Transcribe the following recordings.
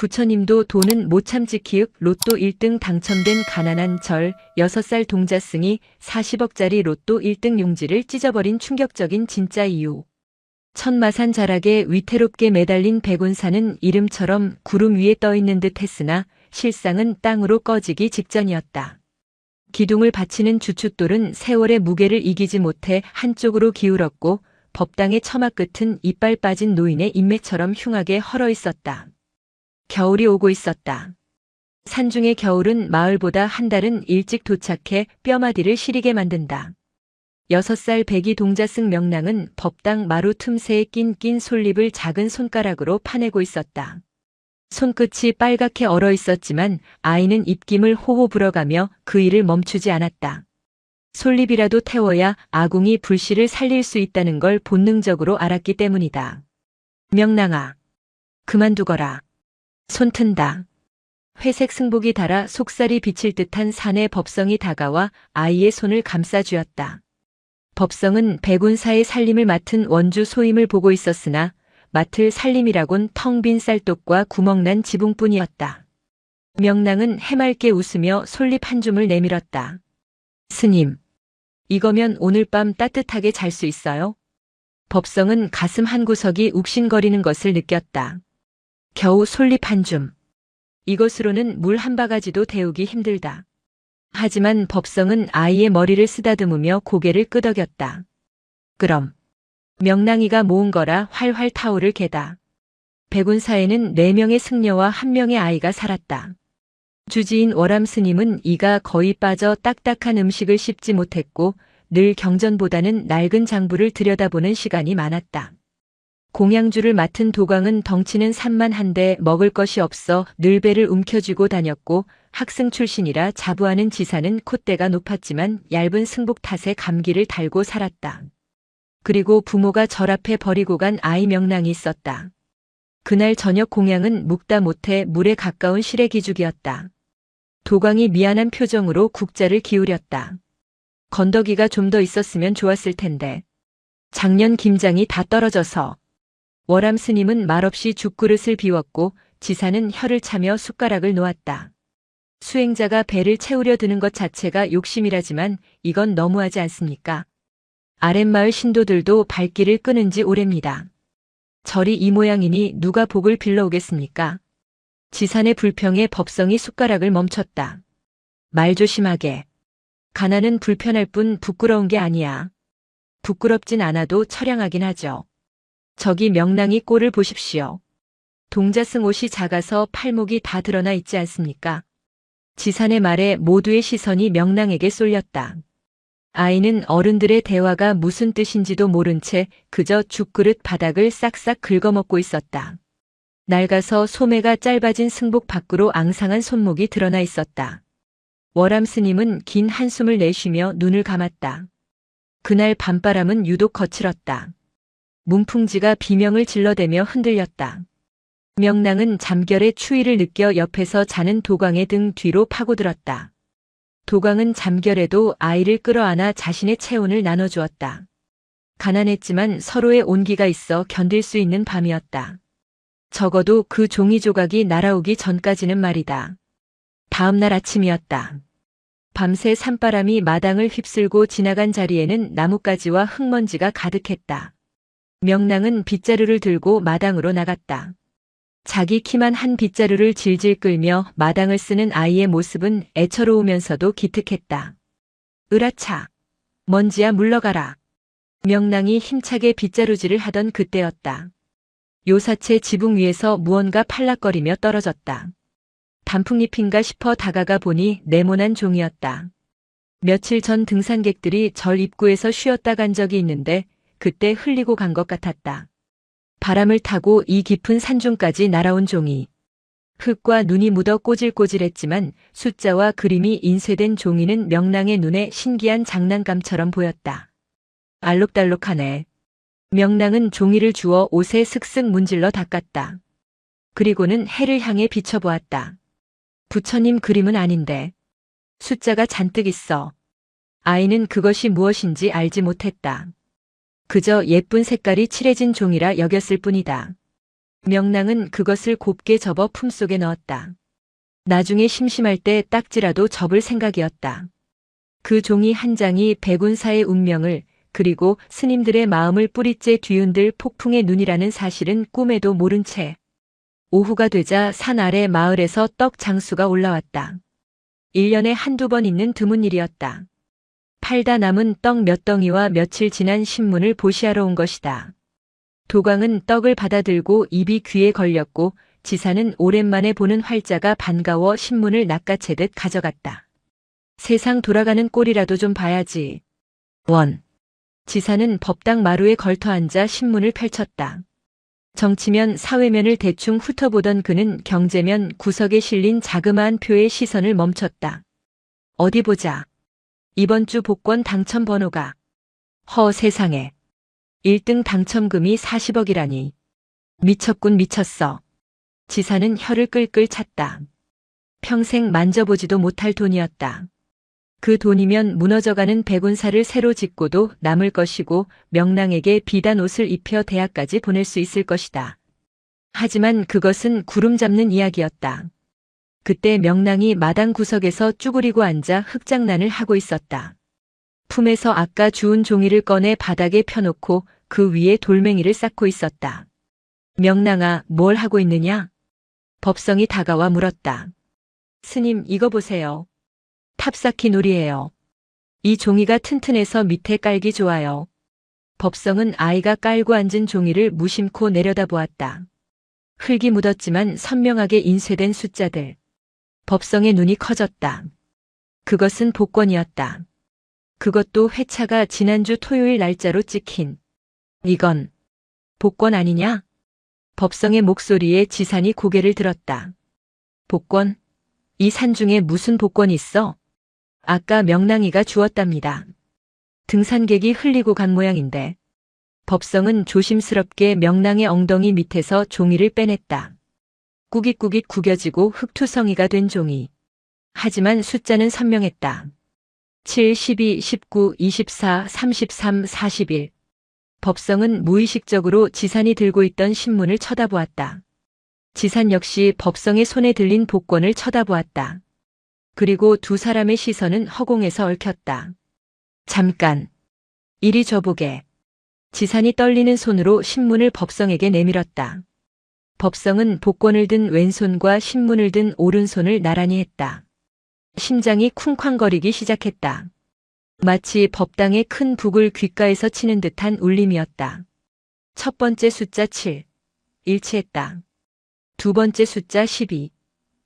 부처님도 돈은 못 참지 키읔 로또 1등 당첨된 가난한 절 6살 동자승이 40억짜리 로또 1등 용지를 찢어버린 충격적인 진짜 이유. 천마산 자락에 위태롭게 매달린 백운사는 이름처럼 구름 위에 떠있는 듯 했으나 실상은 땅으로 꺼지기 직전이었다. 기둥을 받치는 주춧돌은 세월의 무게를 이기지 못해 한쪽으로 기울었고 법당의 처마 끝은 이빨 빠진 노인의 인맥처럼 흉하게 헐어 있었다. 겨울이 오고 있었다. 산중의 겨울은 마을보다 한 달은 일찍 도착해 뼈마디를 시리게 만든다. 6살 배기 동자승 명랑은 법당 마루 틈새에 낀 솔잎을 작은 손가락으로 파내고 있었다. 손끝이 빨갛게 얼어 있었지만 아이는 입김을 호호 불어가며 그 일을 멈추지 않았다. 솔잎이라도 태워야 아궁이 불씨를 살릴 수 있다는 걸 본능적으로 알았기 때문이다. 명랑아, 그만두거라. 손 튼다. 회색 승복이 달아 속살이 비칠 듯한 산의 법성이 다가와 아이의 손을 감싸쥐었다. 법성은 백운사의 살림을 맡은 원주 소임을 보고 있었으나 맡을 살림이라곤 텅 빈 쌀독과 구멍난 지붕뿐이었다. 명랑은 해맑게 웃으며 솔잎 한 줌을 내밀었다. 스님, 이거면 오늘 밤 따뜻하게 잘 수 있어요? 법성은 가슴 한 구석이 욱신거리는 것을 느꼈다. 겨우 솔잎 한 줌. 이것으로는 물 한 바가지도 데우기 힘들다. 하지만 법성은 아이의 머리를 쓰다듬으며 고개를 끄덕였다. 그럼 명랑이가 모은 거라 활활 타오를 개다. 백운사에는 4명의 승려와 1명의 아이가 살았다. 주지인 월암 스님은 이가 거의 빠져 딱딱한 음식을 씹지 못했고 늘 경전보다는 낡은 장부를 들여다보는 시간이 많았다. 공양주를 맡은 도광은 덩치는 산만한데 먹을 것이 없어 늘 배를 움켜쥐고 다녔고 학승 출신이라 자부하는 지사는 콧대가 높았지만 얇은 승복 탓에 감기를 달고 살았다. 그리고 부모가 절 앞에 버리고 간 아이 명랑이 있었다. 그날 저녁 공양은 묵다 못해 물에 가까운 실의 기죽이었다. 도광이 미안한 표정으로 국자를 기울였다. 건더기가 좀 더 있었으면 좋았을 텐데. 작년 김장이 다 떨어져서. 월암 스님은 말없이 죽그릇을 비웠고 지사는 혀를 차며 숟가락을 놓았다. 수행자가 배를 채우려 드는 것 자체가 욕심이라지만 이건 너무하지 않습니까? 아랫마을 신도들도 발길을 끄는 지 오래입니다. 절이 이 모양이니 누가 복을 빌러 오겠습니까? 지산의 불평에 법성이 숟가락을 멈췄다. 말 조심하게. 가난은 불편할 뿐 부끄러운 게 아니야. 부끄럽진 않아도 처량하긴 하죠. 저기 명랑이 꼴을 보십시오. 동자승 옷이 작아서 팔목이 다 드러나 있지 않습니까? 지산의 말에 모두의 시선이 명랑에게 쏠렸다. 아이는 어른들의 대화가 무슨 뜻인지도 모른 채 그저 죽그릇 바닥을 싹싹 긁어먹고 있었다. 낡아서 소매가 짧아진 승복 밖으로 앙상한 손목이 드러나 있었다. 월암 스님은 긴 한숨을 내쉬며 눈을 감았다. 그날 밤바람은 유독 거칠었다. 문풍지가 비명을 질러대며 흔들렸다. 명랑은 잠결의 추위를 느껴 옆에서 자는 도광의 등 뒤로 파고들었다. 도광은 잠결에도 아이를 끌어안아 자신의 체온을 나눠주었다. 가난했지만 서로의 온기가 있어 견딜 수 있는 밤이었다. 적어도 그 종이 조각이 날아오기 전까지는 말이다. 다음 날 아침이었다. 밤새 산바람이 마당을 휩쓸고 지나간 자리에는 나뭇가지와 흙먼지가 가득했다. 명랑은 빗자루를 들고 마당으로 나갔다. 자기 키만 한 빗자루를 질질 끌며 마당을 쓰는 아이의 모습은 애처로우면서도 기특했다. 으라차! 먼지야 물러가라. 명랑이 힘차게 빗자루질을 하던 그때였다. 요사체 지붕 위에서 무언가 팔락거리며 떨어졌다. 단풍잎인가 싶어 다가가 보니 네모난 종이었다. 며칠 전 등산객들이 절 입구에서 쉬었다 간 적이 있는데 그때 흘리고 간 것 같았다. 바람을 타고 이 깊은 산중까지 날아온 종이. 흙과 눈이 묻어 꼬질꼬질했지만 숫자와 그림이 인쇄된 종이는 명랑의 눈에 신기한 장난감처럼 보였다. 알록달록하네. 명랑은 종이를 주워 옷에 슥슥 문질러 닦았다. 그리고는 해를 향해 비춰보았다. 부처님 그림은 아닌데. 숫자가 잔뜩 있어. 아이는 그것이 무엇인지 알지 못했다. 그저 예쁜 색깔이 칠해진 종이라 여겼을 뿐이다. 명랑은 그것을 곱게 접어 품속에 넣었다. 나중에 심심할 때 딱지라도 접을 생각이었다. 그 종이 한 장이 백운사의 운명을 그리고 스님들의 마음을 뿌리째 뒤흔들 폭풍의 눈이라는 사실은 꿈에도 모른 채 오후가 되자 산 아래 마을에서 떡 장수가 올라왔다. 1년에 한두 번 있는 드문 일이었다. 팔다 남은 떡 몇 덩이와 며칠 지난 신문을 보시하러 온 것이다. 도광은 떡을 받아들고 입이 귀에 걸렸고 지사는 오랜만에 보는 활자가 반가워 신문을 낚아채듯 가져갔다. 세상 돌아가는 꼴이라도 좀 봐야지. 원. 지사는 법당 마루에 걸터앉아 신문을 펼쳤다. 정치면 사회면을 대충 훑어보던 그는 경제면 구석에 실린 자그마한 표에 시선을 멈췄다. 어디 보자. 이번 주 복권 당첨 번호가. 허 세상에. 1등 당첨금이 40억이라니. 미쳤군 미쳤어. 지사는 혀를 끌끌 찼다. 평생 만져보지도 못할 돈이었다. 그 돈이면 무너져가는 백운사를 새로 짓고도 남을 것이고 명랑에게 비단 옷을 입혀 대학까지 보낼 수 있을 것이다. 하지만 그것은 구름 잡는 이야기였다. 그때 명랑이 마당 구석에서 쭈그리고 앉아 흙장난을 하고 있었다. 품에서 아까 주운 종이를 꺼내 바닥에 펴놓고 그 위에 돌멩이를 쌓고 있었다. 명랑아, 뭘 하고 있느냐? 법성이 다가와 물었다. 스님, 이거 보세요. 탑쌓기 놀이예요. 이 종이가 튼튼해서 밑에 깔기 좋아요. 법성은 아이가 깔고 앉은 종이를 무심코 내려다보았다. 흙이 묻었지만 선명하게 인쇄된 숫자들. 법성의 눈이 커졌다. 그것은 복권이었다. 그것도 회차가 지난주 토요일 날짜로 찍힌. 이건 복권 아니냐? 법성의 목소리에 지산이 고개를 들었다. 복권? 이 산중에 무슨 복권이 있어? 아까 명랑이가 주었답니다. 등산객이 흘리고 간 모양인데. 법성은 조심스럽게 명랑의 엉덩이 밑에서 종이를 빼냈다. 꾸깃꾸깃 구겨지고 흙투성이가 된 종이. 하지만 숫자는 선명했다. 7, 12, 19, 24, 33, 41. 법성은 무의식적으로 지산이 들고 있던 신문을 쳐다보았다. 지산 역시 법성의 손에 들린 복권을 쳐다보았다. 그리고 두 사람의 시선은 허공에서 얽혔다. 잠깐. 이리 줘보게. 지산이 떨리는 손으로 신문을 법성에게 내밀었다. 법성은 복권을 든 왼손과 신문을 든 오른손을 나란히 했다. 심장이 쿵쾅거리기 시작했다. 마치 법당의 큰 북을 귓가에서 치는 듯한 울림이었다. 첫 번째 숫자 7. 일치했다. 두 번째 숫자 12.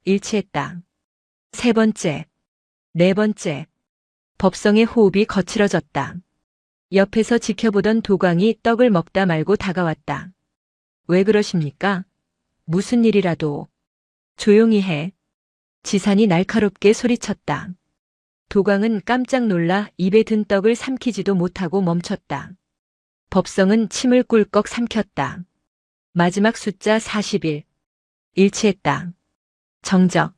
일치했다. 세 번째. 네 번째. 법성의 호흡이 거칠어졌다. 옆에서 지켜보던 도광이 떡을 먹다 말고 다가왔다. 왜 그러십니까? 무슨 일이라도. 조용히 해. 지산이 날카롭게 소리쳤다. 도광은 깜짝 놀라 입에 든 떡을 삼키지도 못하고 멈췄다. 법성은 침을 꿀꺽 삼켰다. 마지막 숫자 41. 일치했다. 정적.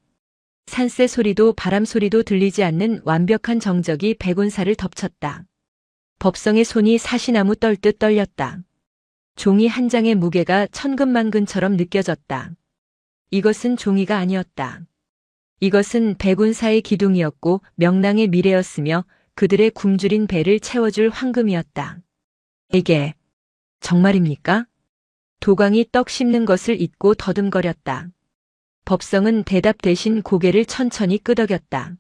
산새 소리도 바람 소리도 들리지 않는 완벽한 정적이 백운사를 덮쳤다. 법성의 손이 사시나무 떨듯 떨렸다. 종이 한 장의 무게가 천근만근처럼 느껴졌다. 이것은 종이가 아니었다. 이것은 백운사의 기둥이었고 명랑의 미래였으며 그들의 굶주린 배를 채워줄 황금이었다. 이게 정말입니까? 도광이 떡 씹는 것을 잊고 더듬거렸다. 법성은 대답 대신 고개를 천천히 끄덕였다.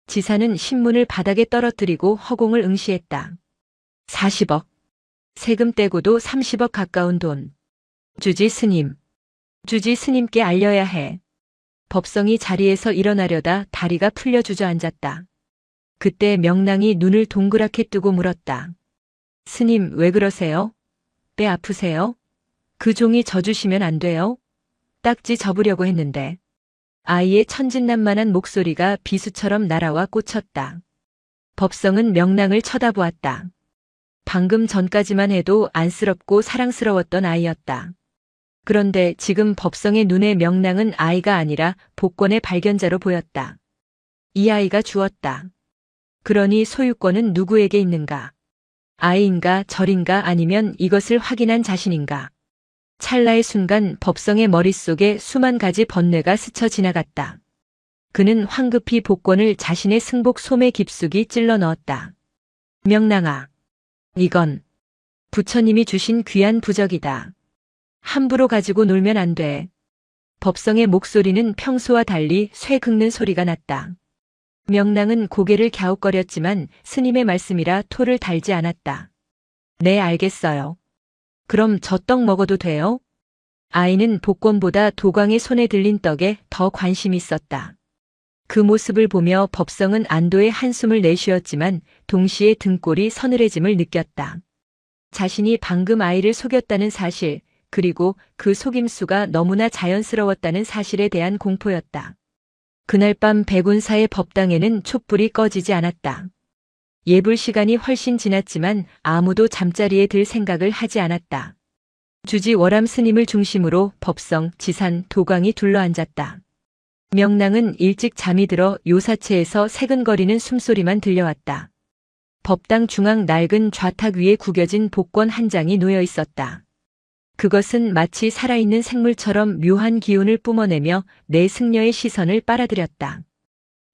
지사는 신문을 바닥에 떨어뜨리고 허공을 응시했다. 40억. 세금 떼고도 30억 가까운 돈. 주지 스님. 주지 스님께 알려야 해. 법성이 자리에서 일어나려다 다리가 풀려 주저앉았다. 그때 명랑이 눈을 동그랗게 뜨고 물었다. 스님 왜 그러세요? 배 아프세요? 그 종이 져주시면 안 돼요? 딱지 접으려고 했는데. 아이의 천진난만한 목소리가 비수처럼 날아와 꽂혔다. 법성은 명랑을 쳐다보았다. 방금 전까지만 해도 안쓰럽고 사랑스러웠던 아이였다. 그런데 지금 법성의 눈에 명랑은 아이가 아니라 복권의 발견자로 보였다. 이 아이가 주었다. 그러니 소유권은 누구에게 있는가? 아이인가 절인가 아니면 이것을 확인한 자신인가? 찰나의 순간 법성의 머릿속에 수만 가지 번뇌가 스쳐 지나갔다. 그는 황급히 복권을 자신의 승복 소매 깊숙이 찔러 넣었다. 명랑아, 이건 부처님이 주신 귀한 부적이다. 함부로 가지고 놀면 안 돼. 법성의 목소리는 평소와 달리 쇠 긁는 소리가 났다. 명랑은 고개를 갸웃거렸지만 스님의 말씀이라 토를 달지 않았다. 네, 알겠어요. 그럼 저 떡 먹어도 돼요? 아이는 복권보다 도광의 손에 들린 떡에 더 관심이 있었다. 그 모습을 보며 법성은 안도의 한숨을 내쉬었지만 동시에 등골이 서늘해짐을 느꼈다. 자신이 방금 아이를 속였다는 사실, 그리고 그 속임수가 너무나 자연스러웠다는 사실에 대한 공포였다. 그날 밤 백운사의 법당에는 촛불이 꺼지지 않았다. 예불 시간이 훨씬 지났지만 아무도 잠자리에 들 생각을 하지 않았다. 주지 월암 스님을 중심으로 법성, 지산, 도광이 둘러앉았다. 명랑은 일찍 잠이 들어 요사체에서 새근거리는 숨소리만 들려왔다. 법당 중앙 낡은 좌탁 위에 구겨진 복권 한 장이 놓여 있었다. 그것은 마치 살아있는 생물처럼 묘한 기운을 뿜어내며 내 승려의 시선을 빨아들였다.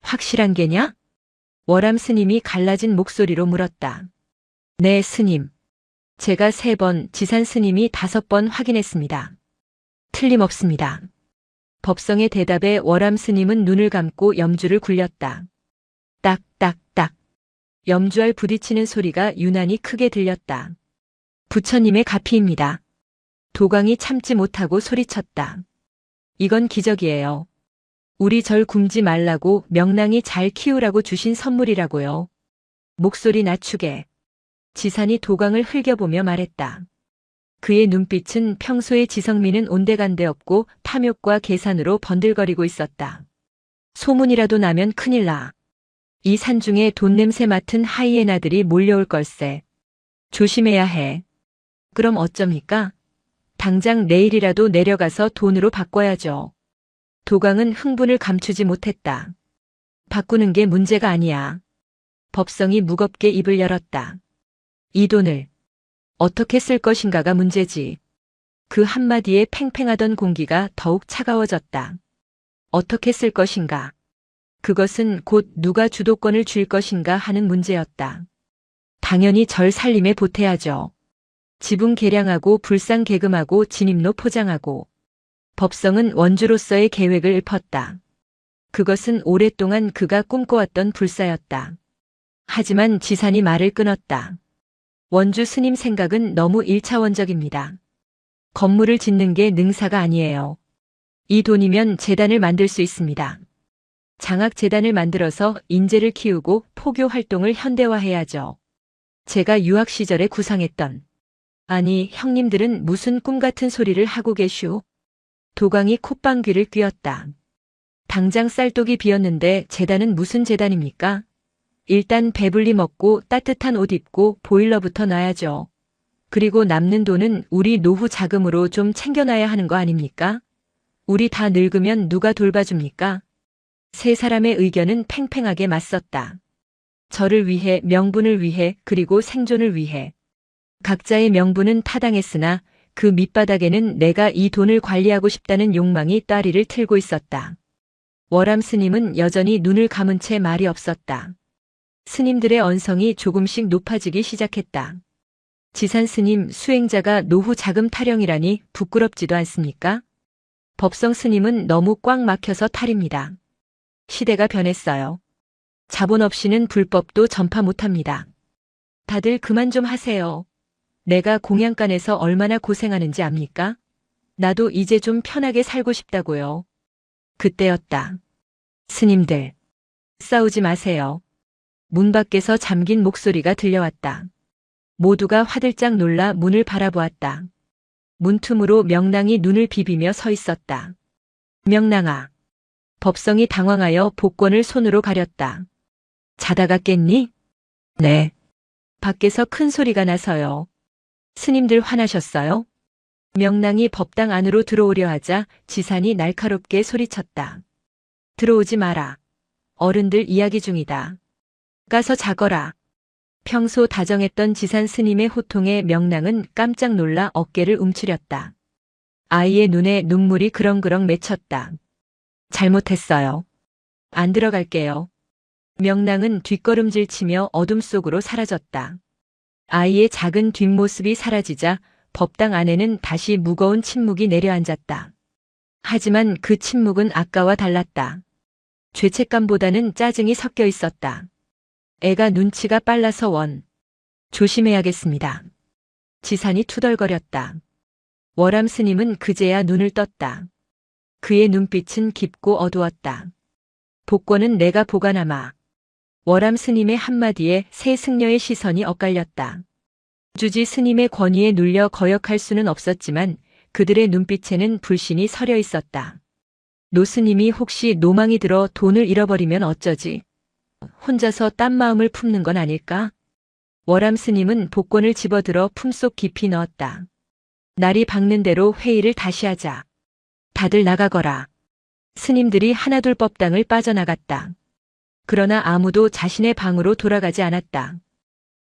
확실한 게냐? 월암 스님이 갈라진 목소리로 물었다. 네, 스님. 제가 3번, 지산 스님이 5번 확인했습니다. 틀림없습니다. 법성의 대답에 월암 스님은 눈을 감고 염주를 굴렸다. 딱, 딱, 딱. 염주알 부딪히는 소리가 유난히 크게 들렸다. 부처님의 가피입니다. 도광이 참지 못하고 소리쳤다. 이건 기적이에요. 우리 절 굶지 말라고 명랑이 잘 키우라고 주신 선물이라고요. 목소리 낮추게. 지산이 도광을 흘겨보며 말했다. 그의 눈빛은 평소의 지성미는 온데간데 없고 탐욕과 계산으로 번들거리고 있었다. 소문이라도 나면 큰일 나. 이 산중에 돈 냄새 맡은 하이에나들이 몰려올 걸세. 조심해야 해. 그럼 어쩝니까? 당장 내일이라도 내려가서 돈으로 바꿔야죠. 도광은 흥분을 감추지 못했다. 바꾸는 게 문제가 아니야. 법성이 무겁게 입을 열었다. 이 돈을 어떻게 쓸 것인가가 문제지. 그 한마디에 팽팽하던 공기가 더욱 차가워졌다. 어떻게 쓸 것인가. 그것은 곧 누가 주도권을 쥘 것인가 하는 문제였다. 당연히 절 살림에 보태야죠. 지붕 개량하고 불상 개금하고 진입로 포장하고. 법성은 원주로서의 계획을 읊었다. 그것은 오랫동안 그가 꿈꿔왔던 불사였다. 하지만 지산이 말을 끊었다. 원주 스님 생각은 너무 1차원적입니다. 건물을 짓는 게 능사가 아니에요. 이 돈이면 재단을 만들 수 있습니다. 장학재단을 만들어서 인재를 키우고 포교 활동을 현대화해야죠. 제가 유학 시절에 구상했던. 아니, 형님들은 무슨 꿈 같은 소리를 하고 계슈? 도광이 콧방귀를 뀌었다. 당장 쌀독이 비었는데 재단은 무슨 재단입니까? 일단 배불리 먹고 따뜻한 옷 입고 보일러부터 놔야죠. 그리고 남는 돈은 우리 노후 자금으로 좀 챙겨놔야 하는 거 아닙니까? 우리 다 늙으면 누가 돌봐줍니까? 세 사람의 의견은 팽팽하게 맞섰다. 저를 위해, 명분을 위해, 그리고 생존을 위해. 각자의 명분은 타당했으나 그 밑바닥에는 내가 이 돈을 관리하고 싶다는 욕망이 따리를 틀고 있었다. 월암 스님은 여전히 눈을 감은 채 말이 없었다. 스님들의 언성이 조금씩 높아지기 시작했다. 지산 스님, 수행자가 노후 자금 타령이라니 부끄럽지도 않습니까? 법성 스님은 너무 꽉 막혀서 탈입니다. 시대가 변했어요. 자본 없이는 불법도 전파 못합니다. 다들 그만 좀 하세요. 내가 공양간에서 얼마나 고생하는지 압니까? 나도 이제 좀 편하게 살고 싶다고요. 그때였다. 스님들, 싸우지 마세요. 문 밖에서 잠긴 목소리가 들려왔다. 모두가 화들짝 놀라 문을 바라보았다. 문틈으로 명랑이 눈을 비비며 서 있었다. 명랑아. 법성이 당황하여 복권을 손으로 가렸다. 자다가 깼니? 네. 밖에서 큰 소리가 나서요. 스님들 화나셨어요? 명랑이 법당 안으로 들어오려 하자 지산이 날카롭게 소리쳤다. 들어오지 마라. 어른들 이야기 중이다. 가서 자거라. 평소 다정했던 지산 스님의 호통에 명랑은 깜짝 놀라 어깨를 움츠렸다. 아이의 눈에 눈물이 그렁그렁 맺혔다. 잘못했어요. 안 들어갈게요. 명랑은 뒷걸음질 치며 어둠 속으로 사라졌다. 아이의 작은 뒷모습이 사라지자 법당 안에는 다시 무거운 침묵이 내려앉았다. 하지만 그 침묵은 아까와 달랐다. 죄책감보다는 짜증이 섞여 있었다. 애가 눈치가 빨라서 조심해야겠습니다. 지산이 투덜거렸다. 월암 스님은 그제야 눈을 떴다. 그의 눈빛은 깊고 어두웠다. 복권은 내가 보관하마. 월암 스님의 한마디에 새 승려의 시선이 엇갈렸다. 주지 스님의 권위에 눌려 거역할 수는 없었지만 그들의 눈빛에는 불신이 서려 있었다. 노 스님이 혹시 노망이 들어 돈을 잃어버리면 어쩌지? 혼자서 딴 마음을 품는 건 아닐까? 월암 스님은 복권을 집어들어 품속 깊이 넣었다. 날이 밝는 대로 회의를 다시 하자. 다들 나가거라. 스님들이 하나둘 법당을 빠져나갔다. 그러나 아무도 자신의 방으로 돌아가지 않았다.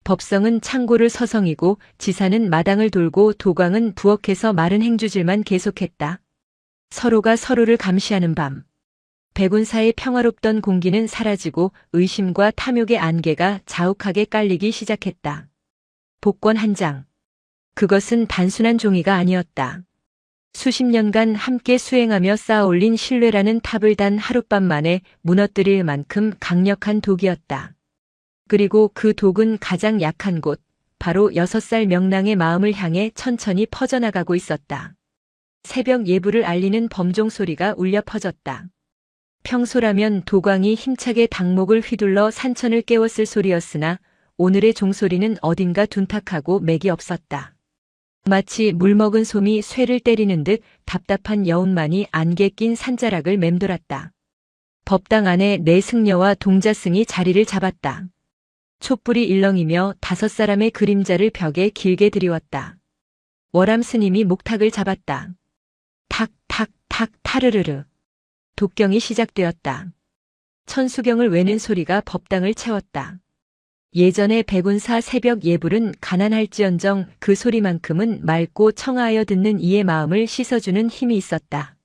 법성은 창고를 서성이고 지사는 마당을 돌고 도광은 부엌에서 마른 행주질만 계속했다. 서로가 서로를 감시하는 밤. 백운사의 평화롭던 공기는 사라지고 의심과 탐욕의 안개가 자욱하게 깔리기 시작했다. 복권 한 장. 그것은 단순한 종이가 아니었다. 수십 년간 함께 수행하며 쌓아올린 신뢰라는 탑을 단 하룻밤 만에 무너뜨릴 만큼 강력한 독이었다. 그리고 그 독은 가장 약한 곳, 바로 6살 명랑의 마음을 향해 천천히 퍼져나가고 있었다. 새벽 예불을 알리는 범종 소리가 울려 퍼졌다. 평소라면 도광이 힘차게 닭목을 휘둘러 산천을 깨웠을 소리였으나 오늘의 종소리는 어딘가 둔탁하고 맥이 없었다. 마치 물먹은 솜이 쇠를 때리는 듯 답답한 여운만이 안개 낀 산자락을 맴돌았다. 법당 안에 네 승려와 동자승이 자리를 잡았다. 촛불이 일렁이며 5사람의 그림자를 벽에 길게 드리웠다. 월암 스님이 목탁을 잡았다. 탁, 탁, 탁, 타르르르. 독경이 시작되었다. 천수경을 외는 소리가 법당을 채웠다. 예전의 백운사 새벽 예불은 가난할지언정 그 소리만큼은 맑고 청아하여 듣는 이의 마음을 씻어주는 힘이 있었다.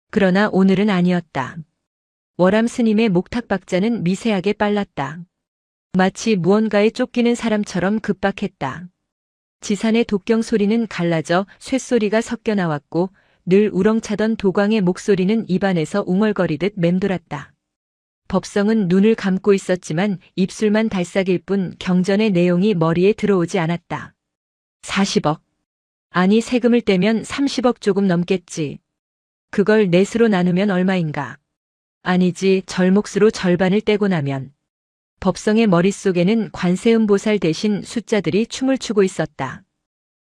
그러나 오늘은 아니었다. 월암 스님의 목탁 박자는 미세하게 빨랐다. 마치 무언가에 쫓기는 사람처럼 급박했다. 지산의 독경 소리는 갈라져 쇳소리가 섞여 나왔고 늘 우렁차던 도광의 목소리는 입안에서 웅얼거리듯 맴돌았다. 법성은 눈을 감고 있었지만 입술만 달싹일 뿐 경전의 내용이 머리에 들어오지 않았다. 40억. 아니 세금을 떼면 30억 조금 넘겠지. 그걸 넷으로 나누면 얼마인가? 아니지 절몫으로 절반을 떼고 나면. 법성의 머릿속에는 관세음보살 대신 숫자들이 춤을 추고 있었다.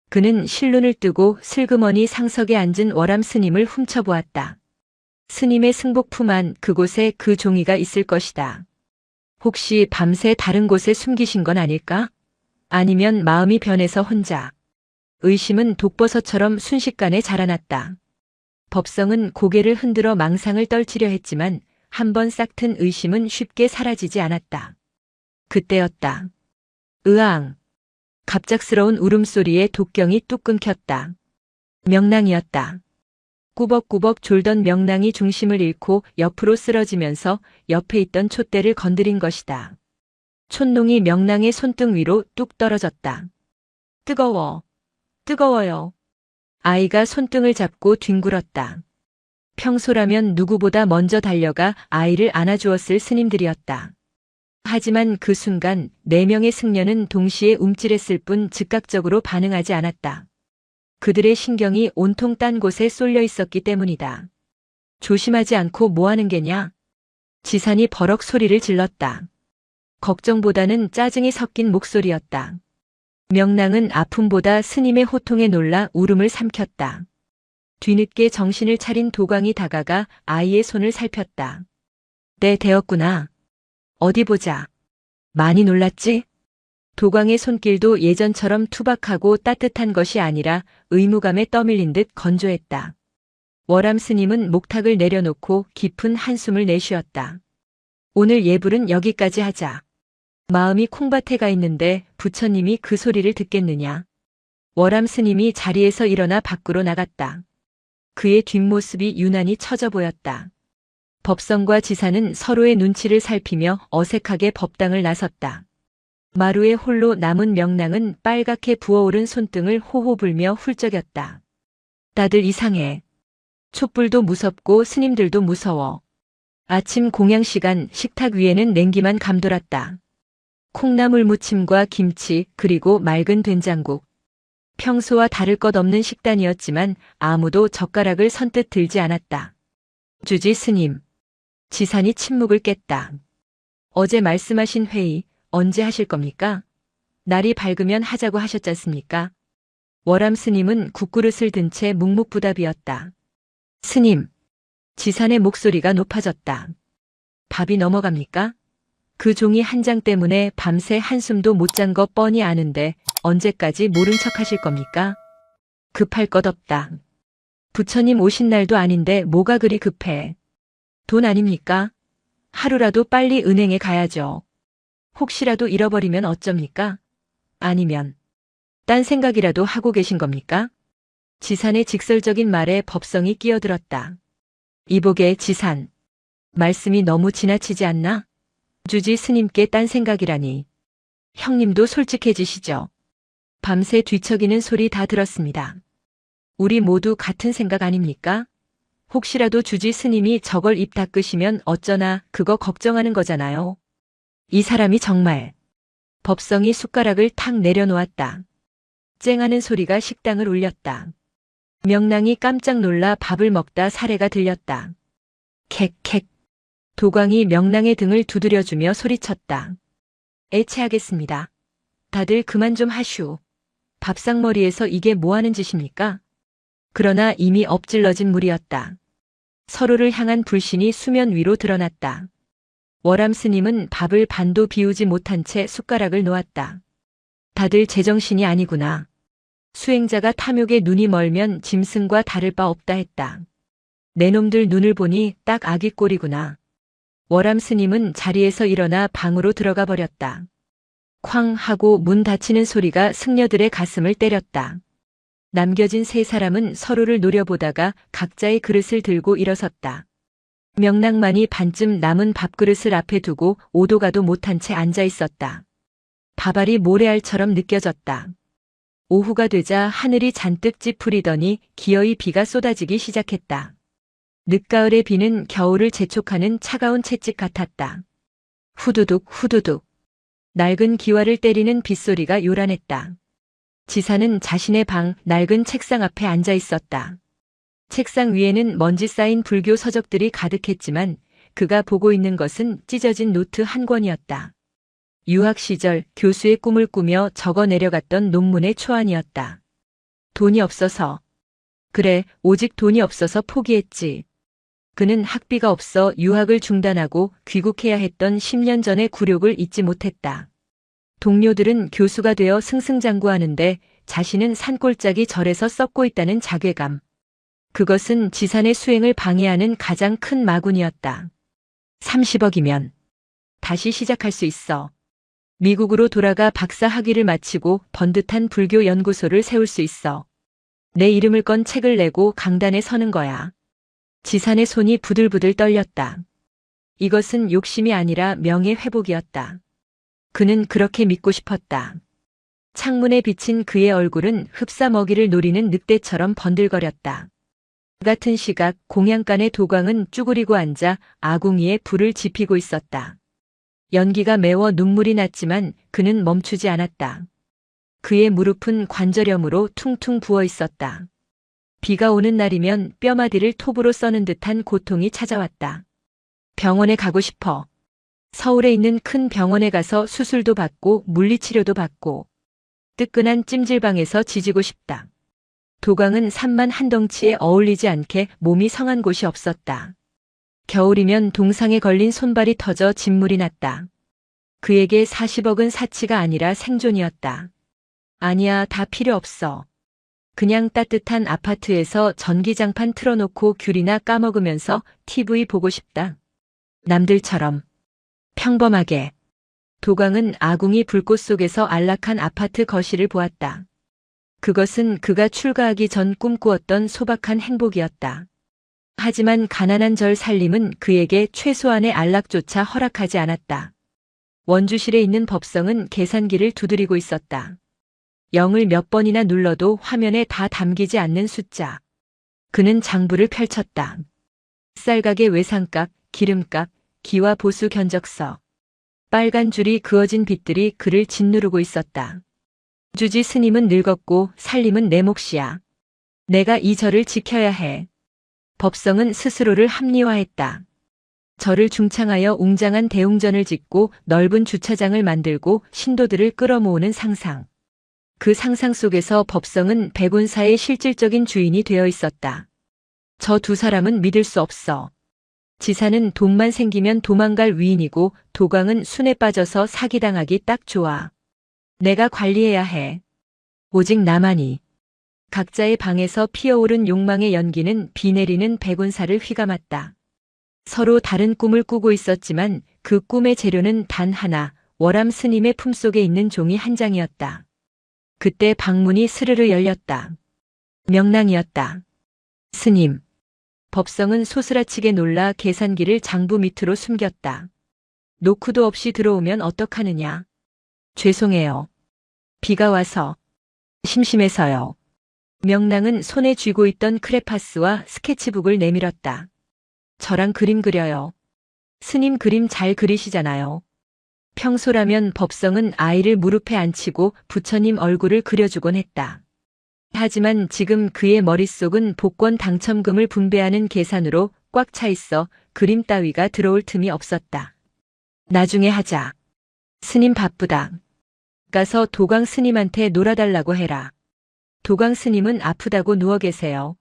그는 실눈을 뜨고 슬그머니 상석에 앉은 월암 스님을 훔쳐보았다. 스님의 승복품 안 그곳에 그 종이가 있을 것이다. 혹시 밤새 다른 곳에 숨기신 건 아닐까? 아니면 마음이 변해서 혼자. 의심은 독버섯처럼 순식간에 자라났다. 법성은 고개를 흔들어 망상을 떨치려 했지만 한번 싹튼 의심은 쉽게 사라지지 않았다. 그때였다. 으앙. 갑작스러운 울음소리에 독경이 뚝 끊겼다. 명랑이었다. 꾸벅꾸벅 졸던 명랑이 중심을 잃고 옆으로 쓰러지면서 옆에 있던 촛대를 건드린 것이다. 촛농이 명랑의 손등 위로 뚝 떨어졌다. 뜨거워. 뜨거워요. 아이가 손등을 잡고 뒹굴었다. 평소라면 누구보다 먼저 달려가 아이를 안아주었을 스님들이었다. 하지만 그 순간 4명의 승려는 동시에 움찔했을 뿐 즉각적으로 반응하지 않았다. 그들의 신경이 온통 딴 곳에 쏠려 있었기 때문이다. 조심하지 않고 뭐 하는 게냐? 지산이 버럭 소리를 질렀다. 걱정보다는 짜증이 섞인 목소리였다. 명랑은 아픔보다 스님의 호통에 놀라 울음을 삼켰다. 뒤늦게 정신을 차린 도광이 다가가 아이의 손을 살폈다. 네, 되었구나. 어디 보자. 많이 놀랐지? 도광의 손길도 예전처럼 투박하고 따뜻한 것이 아니라 의무감에 떠밀린 듯 건조했다. 월암 스님은 목탁을 내려놓고 깊은 한숨을 내쉬었다. 오늘 예불은 여기까지 하자. 마음이 콩밭에 가 있는데 부처님이 그 소리를 듣겠느냐. 월암 스님이 자리에서 일어나 밖으로 나갔다. 그의 뒷모습이 유난히 처져 보였다. 법성과 지사는 서로의 눈치를 살피며 어색하게 법당을 나섰다. 마루에 홀로 남은 명랑은 빨갛게 부어오른 손등을 호호 불며 훌쩍였다. 다들 이상해. 촛불도 무섭고 스님들도 무서워. 아침 공양 시간 식탁 위에는 냉기만 감돌았다. 콩나물 무침과 김치 그리고 맑은 된장국. 평소와 다를 것 없는 식단이었지만 아무도 젓가락을 선뜻 들지 않았다. 주지 스님. 지산이 침묵을 깼다. 어제 말씀하신 회의 언제 하실 겁니까? 날이 밝으면 하자고 하셨지 않습니까? 월암 스님은 국그릇을 든 채 묵묵부답이었다. 스님. 지산의 목소리가 높아졌다. 밥이 넘어갑니까? 그 종이 한 장 때문에 밤새 한숨도 못 잔 거 뻔히 아는데 언제까지 모른 척 하실 겁니까? 급할 것 없다. 부처님 오신 날도 아닌데 뭐가 그리 급해. 돈 아닙니까? 하루라도 빨리 은행에 가야죠. 혹시라도 잃어버리면 어쩝니까? 아니면 딴 생각이라도 하고 계신 겁니까? 지산의 직설적인 말에 법성이 끼어들었다. 이복의 지산. 말씀이 너무 지나치지 않나? 주지 스님께 딴 생각이라니. 형님도 솔직해지시죠. 밤새 뒤척이는 소리 다 들었습니다. 우리 모두 같은 생각 아닙니까? 혹시라도 주지 스님이 저걸 입 닦으시면 어쩌나 그거 걱정하는 거잖아요. 이 사람이 정말. 법성이 숟가락을 탁 내려놓았다. 쨍하는 소리가 식당을 울렸다. 명랑이 깜짝 놀라 밥을 먹다 사례가 들렸다. 캑캑. 도광이 명랑의 등을 두드려주며 소리쳤다. 애체하겠습니다. 다들 그만 좀 하슈. 밥상머리에서 이게 뭐하는 짓입니까? 그러나 이미 엎질러진 물이었다. 서로를 향한 불신이 수면 위로 드러났다. 월암 스님은 밥을 반도 비우지 못한 채 숟가락을 놓았다. 다들 제정신이 아니구나. 수행자가 탐욕에 눈이 멀면 짐승과 다를 바 없다 했다. 내 놈들 눈을 보니 딱 아기 꼴이구나. 월암 스님은 자리에서 일어나 방으로 들어가 버렸다. 쾅 하고 문 닫히는 소리가 승려들의 가슴을 때렸다. 남겨진 세 사람은 서로를 노려보다가 각자의 그릇을 들고 일어섰다. 명랑만이 반쯤 남은 밥그릇을 앞에 두고 오도 가도 못한 채 앉아 있었다. 밥알이 모래알처럼 느껴졌다. 오후가 되자 하늘이 잔뜩 찌푸리더니 기어이 비가 쏟아지기 시작했다. 늦가을의 비는 겨울을 재촉하는 차가운 채찍 같았다. 후두둑 후두둑. 낡은 기와를 때리는 빗소리가 요란했다. 지사는 자신의 방 낡은 책상 앞에 앉아 있었다. 책상 위에는 먼지 쌓인 불교 서적들이 가득했지만 그가 보고 있는 것은 찢어진 노트 한 권이었다. 유학 시절 교수의 꿈을 꾸며 적어 내려갔던 논문의 초안이었다. 돈이 없어서. 그래, 오직 돈이 없어서 포기했지. 그는 학비가 없어 유학을 중단하고 귀국해야 했던 10년 전의 굴욕을 잊지 못했다. 동료들은 교수가 되어 승승장구하는데 자신은 산골짜기 절에서 썩고 있다는 자괴감. 그것은 지산의 수행을 방해하는 가장 큰 마군이었다. 30억이면 다시 시작할 수 있어. 미국으로 돌아가 박사 학위를 마치고 번듯한 불교 연구소를 세울 수 있어. 내 이름을 건 책을 내고 강단에 서는 거야. 지산의 손이 부들부들 떨렸다. 이것은 욕심이 아니라 명예 회복이었다. 그는 그렇게 믿고 싶었다. 창문에 비친 그의 얼굴은 흡사 먹이를 노리는 늑대처럼 번들거렸다. 같은 시각 공양간의 도광은 쭈그리고 앉아 아궁이에 불을 지피고 있었다. 연기가 매워 눈물이 났지만 그는 멈추지 않았다. 그의 무릎은 관절염으로 퉁퉁 부어 있었다. 비가 오는 날이면 뼈마디를 톱으로 써는 듯한 고통이 찾아왔다. 병원에 가고 싶어. 서울에 있는 큰 병원에 가서 수술도 받고 물리치료도 받고 뜨끈한 찜질방에서 지지고 싶다. 도광은 산만 한 덩치에 어울리지 않게 몸이 성한 곳이 없었다. 겨울이면 동상에 걸린 손발이 터져 진물이 났다. 그에게 40억은 사치가 아니라 생존이었다. 아니야, 다 필요 없어. 그냥 따뜻한 아파트에서 전기장판 틀어놓고 귤이나 까먹으면서 TV 보고 싶다. 남들처럼. 평범하게. 도광은 아궁이 불꽃 속에서 안락한 아파트 거실을 보았다. 그것은 그가 출가하기 전 꿈꾸었던 소박한 행복이었다. 하지만 가난한 절 살림은 그에게 최소한의 안락조차 허락하지 않았다. 원주실에 있는 법성은 계산기를 두드리고 있었다. 0을 몇 번이나 눌러도 화면에 다 담기지 않는 숫자. 그는 장부를 펼쳤다. 쌀가게 외상값, 기름값, 기와 보수 견적서. 빨간 줄이 그어진 빚들이 그를 짓누르고 있었다. 주지 스님은 늙었고 살림은 내 몫이야. 내가 이 절을 지켜야 해. 법성은 스스로를 합리화했다. 절을 중창하여 웅장한 대웅전을 짓고 넓은 주차장을 만들고 신도들을 끌어모으는 상상. 그 상상 속에서 법성은 백운사의 실질적인 주인이 되어 있었다. 저 두 사람은 믿을 수 없어. 지사는 돈만 생기면 도망갈 위인이고 도광은 순에 빠져서 사기당하기 딱 좋아. 내가 관리해야 해. 오직 나만이. 각자의 방에서 피어오른 욕망의 연기는 비 내리는 백운사를 휘감았다. 서로 다른 꿈을 꾸고 있었지만 그 꿈의 재료는 단 하나, 월암 스님의 품속에 있는 종이 한 장이었다. 그때 방문이 스르르 열렸다. 명랑이었다. 스님. 법성은 소스라치게 놀라 계산기를 장부 밑으로 숨겼다. 노크도 없이 들어오면 어떡하느냐. 죄송해요. 비가 와서. 심심해서요. 명랑은 손에 쥐고 있던 크레파스와 스케치북을 내밀었다. 저랑 그림 그려요. 스님 그림 잘 그리시잖아요. 평소라면 법성은 아이를 무릎에 앉히고 부처님 얼굴을 그려주곤 했다. 하지만 지금 그의 머릿속은 복권 당첨금을 분배하는 계산으로 꽉 차 있어 그림 따위가 들어올 틈이 없었다. 나중에 하자. 스님 바쁘다. 가서 도광 스님한테 놀아달라고 해라. 도광 스님은 아프다고 누워 계세요.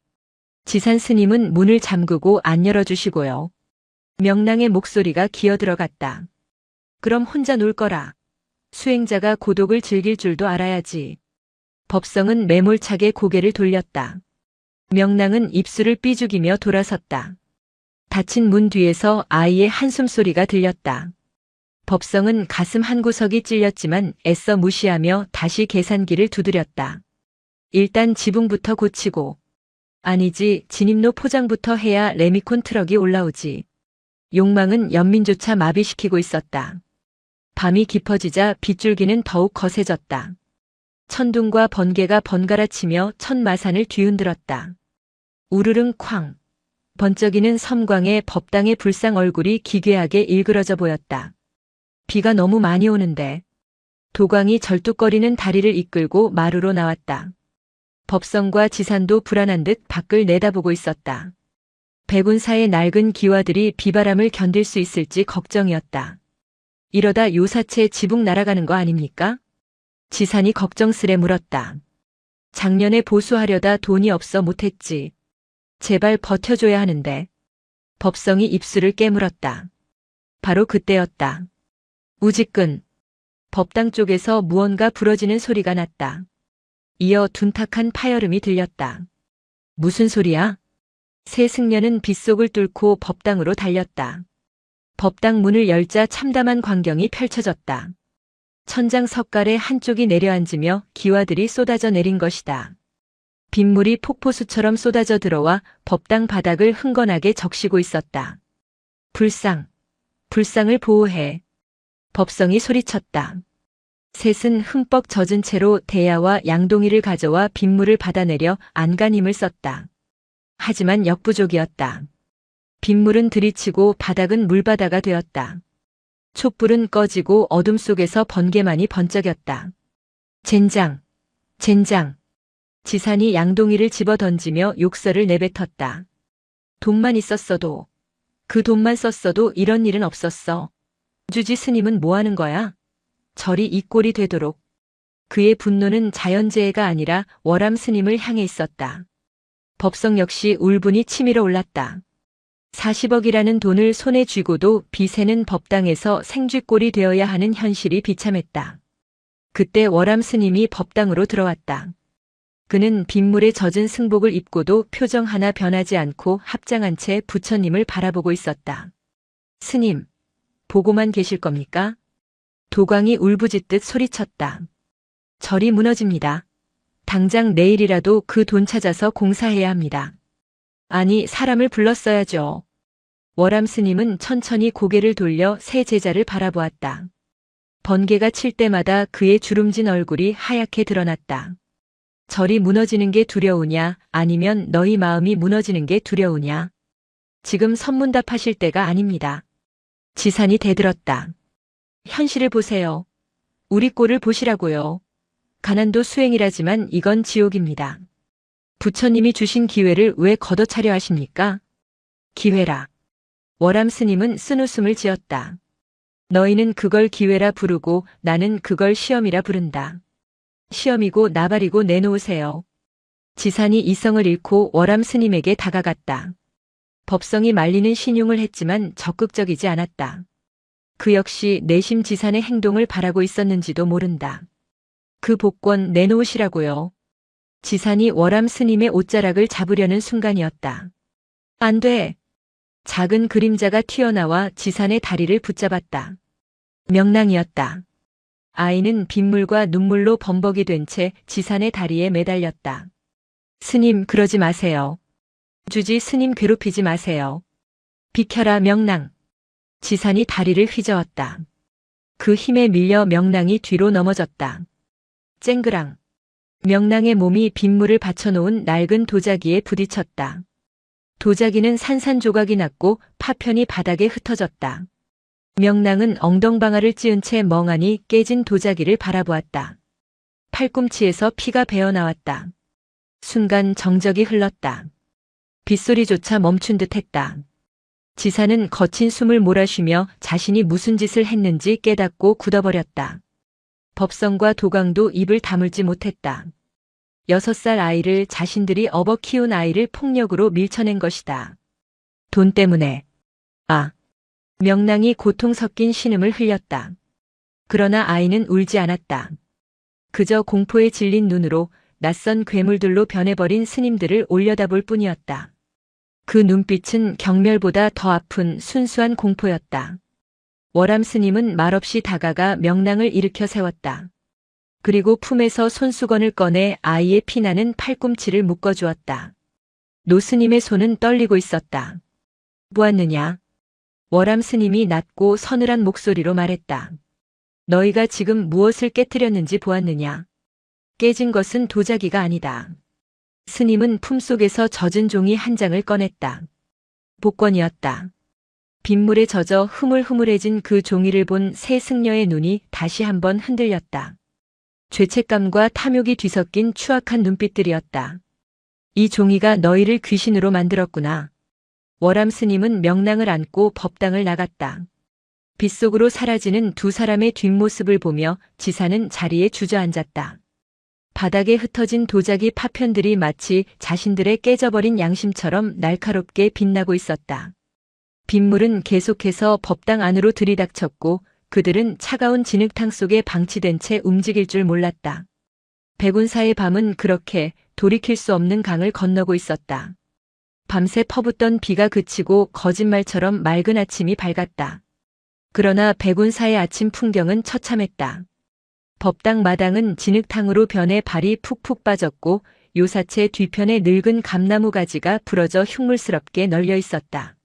지산 스님은 문을 잠그고 안 열어주시고요. 명랑의 목소리가 기어들어갔다. 그럼 혼자 놀 거라. 수행자가 고독을 즐길 줄도 알아야지. 법성은 매몰차게 고개를 돌렸다. 명랑은 입술을 삐죽이며 돌아섰다. 닫힌 문 뒤에서 아이의 한숨 소리가 들렸다. 법성은 가슴 한 구석이 찔렸지만 애써 무시하며 다시 계산기를 두드렸다. 일단 지붕부터 고치고. 아니지, 진입로 포장부터 해야 레미콘 트럭이 올라오지. 욕망은 연민조차 마비시키고 있었다. 밤이 깊어지자 빗줄기는 더욱 거세졌다. 천둥과 번개가 번갈아치며 천마산을 뒤흔들었다. 우르릉 쾅. 번쩍이는 섬광에 법당의 불상 얼굴이 기괴하게 일그러져 보였다. 비가 너무 많이 오는데. 도광이 절뚝거리는 다리를 이끌고 마루로 나왔다. 법성과 지산도 불안한 듯 밖을 내다보고 있었다. 백운사의 낡은 기와들이 비바람을 견딜 수 있을지 걱정이었다. 이러다 요사체 지붕 날아가는 거 아닙니까? 지산이 걱정스레 물었다. 작년에 보수하려다 돈이 없어 못했지. 제발 버텨줘야 하는데. 법성이 입술을 깨물었다. 바로 그때였다. 우지끈. 법당 쪽에서 무언가 부러지는 소리가 났다. 이어 둔탁한 파열음이 들렸다. 무슨 소리야? 새 승려는 빗속을 뚫고 법당으로 달렸다. 법당 문을 열자 참담한 광경이 펼쳐졌다. 천장 석갈의 한쪽이 내려앉으며 기와들이 쏟아져 내린 것이다. 빗물이 폭포수처럼 쏟아져 들어와 법당 바닥을 흥건하게 적시고 있었다. 불상, 불상을 보호해. 법성이 소리쳤다. 셋은 흠뻑 젖은 채로 대야와 양동이를 가져와 빗물을 받아내려 안간힘을 썼다. 하지만 역부족이었다. 빗물은 들이치고 바닥은 물바다가 되었다. 촛불은 꺼지고 어둠 속에서 번개만이 번쩍였다. 젠장, 젠장. 지산이 양동이를 집어 던지며 욕설을 내뱉었다. 돈만 있었어도, 그 돈만 썼어도 이런 일은 없었어. 주지 스님은 뭐 하는 거야? 절이 이 꼴이 되도록. 그의 분노는 자연재해가 아니라 월암 스님을 향해 있었다. 법성 역시 울분이 치밀어 올랐다. 40억이라는 돈을 손에 쥐고도 빚에는 법당에서 생쥐꼴이 되어야 하는 현실이 비참했다. 그때 월암 스님이 법당으로 들어왔다. 그는 빗물에 젖은 승복을 입고도 표정 하나 변하지 않고 합장한 채 부처님을 바라보고 있었다. 스님, 보고만 계실 겁니까? 도광이 울부짖듯 소리쳤다. 절이 무너집니다. 당장 내일이라도 그 돈 찾아서 공사해야 합니다. 아니, 사람을 불렀어야죠. 월암 스님은 천천히 고개를 돌려 새 제자를 바라보았다. 번개가 칠 때마다 그의 주름진 얼굴이 하얗게 드러났다. 절이 무너지는 게 두려우냐, 아니면 너희 마음이 무너지는 게 두려우냐? 지금 선문답하실 때가 아닙니다. 지산이 대들었다. 현실을 보세요. 우리 꼴을 보시라고요. 가난도 수행이라지만 이건 지옥입니다. 부처님이 주신 기회를 왜 걷어차려 하십니까? 기회라. 월암 스님은 쓴웃음을 지었다. 너희는 그걸 기회라 부르고 나는 그걸 시험이라 부른다. 시험이고 나발이고 내놓으세요. 지산이 이성을 잃고 월암 스님에게 다가갔다. 법성이 말리는 신용을 했지만 적극적이지 않았다. 그 역시 내심 지산의 행동을 바라고 있었는지도 모른다. 그 복권 내놓으시라고요. 지산이 월암 스님의 옷자락을 잡으려는 순간이었다. 안 돼. 작은 그림자가 튀어나와 지산의 다리를 붙잡았다. 명랑이었다. 아이는 빗물과 눈물로 범벅이 된 채 지산의 다리에 매달렸다. 스님, 그러지 마세요. 주지 스님 괴롭히지 마세요. 비켜라 명랑. 지산이 다리를 휘저었다. 그 힘에 밀려 명랑이 뒤로 넘어졌다. 쨍그랑. 명랑의 몸이 빗물을 받쳐놓은 낡은 도자기에 부딪혔다. 도자기는 산산조각이 났고 파편이 바닥에 흩어졌다. 명랑은 엉덩방아를 찧은 채 멍하니 깨진 도자기를 바라보았다. 팔꿈치에서 피가 배어나왔다. 순간 정적이 흘렀다. 빗소리조차 멈춘 듯 했다. 지사는 거친 숨을 몰아쉬며 자신이 무슨 짓을 했는지 깨닫고 굳어버렸다. 법성과 도강도 입을 다물지 못했다. 6살 아이를 자신들이 업어 키운 아이를 폭력으로 밀쳐낸 것이다. 돈 때문에. 아. 명랑이 고통 섞인 신음을 흘렸다. 그러나 아이는 울지 않았다. 그저 공포에 질린 눈으로 낯선 괴물들로 변해버린 스님들을 올려다볼 뿐이었다. 그 눈빛은 경멸보다 더 아픈 순수한 공포였다. 월암 스님은 말없이 다가가 명랑을 일으켜 세웠다. 그리고 품에서 손수건을 꺼내 아이의 피나는 팔꿈치를 묶어주었다. 노스님의 손은 떨리고 있었다. 보았느냐? 월암 스님이 낮고 서늘한 목소리로 말했다. 너희가 지금 무엇을 깨뜨렸는지 보았느냐? 깨진 것은 도자기가 아니다. 스님은 품속에서 젖은 종이 한 장을 꺼냈다. 복권이었다. 빗물에 젖어 흐물흐물해진 그 종이를 본 새 승려의 눈이 다시 한번 흔들렸다. 죄책감과 탐욕이 뒤섞인 추악한 눈빛들이었다. 이 종이가 너희를 귀신으로 만들었구나. 월암 스님은 명랑을 안고 법당을 나갔다. 빗속으로 사라지는 두 사람의 뒷모습을 보며 지사는 자리에 주저앉았다. 바닥에 흩어진 도자기 파편들이 마치 자신들의 깨져버린 양심처럼 날카롭게 빛나고 있었다. 빗물은 계속해서 법당 안으로 들이닥쳤고 그들은 차가운 진흙탕 속에 방치된 채 움직일 줄 몰랐다. 백운사의 밤은 그렇게 돌이킬 수 없는 강을 건너고 있었다. 밤새 퍼붓던 비가 그치고 거짓말처럼 맑은 아침이 밝았다. 그러나 백운사의 아침 풍경은 처참했다. 법당 마당은 진흙탕으로 변해 발이 푹푹 빠졌고 요사체 뒤편에 늙은 감나무 가지가 부러져 흉물스럽게 널려 있었다.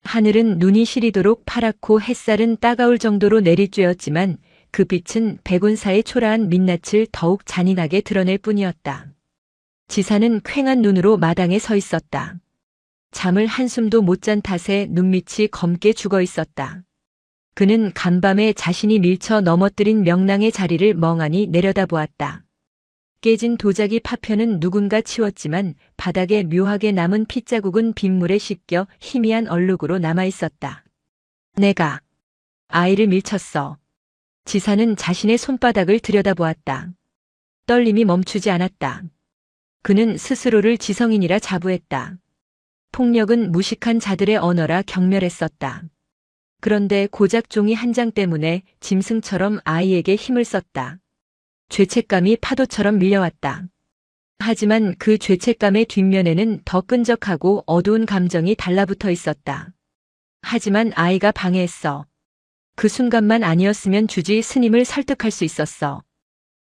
하늘은 눈이 시리도록 파랗고 햇살은 따가울 정도로 내리쬐었지만 그 빛은 백운사의 초라한 민낯을 더욱 잔인하게 드러낼 뿐이었다. 지사는 퀭한 눈으로 마당에 서 있었다. 잠을 한숨도 못 잔 탓에 눈밑이 검게 죽어 있었다. 그는 간밤에 자신이 밀쳐 넘어뜨린 명랑의 자리를 멍하니 내려다보았다. 깨진 도자기 파편은 누군가 치웠지만 바닥에 묘하게 남은 핏자국은 빗물에 씻겨 희미한 얼룩으로 남아있었다. 내가 아이를 밀쳤어. 지사는 자신의 손바닥을 들여다보았다. 떨림이 멈추지 않았다. 그는 스스로를 지성인이라 자부했다. 폭력은 무식한 자들의 언어라 경멸했었다. 그런데 고작 종이 한 장 때문에 짐승처럼 아이에게 힘을 썼다. 죄책감이 파도처럼 밀려왔다. 하지만 그 죄책감의 뒷면에는 더 끈적하고 어두운 감정이 달라붙어 있었다. 하지만 아이가 방해했어. 그 순간만 아니었으면 주지 스님을 설득할 수 있었어.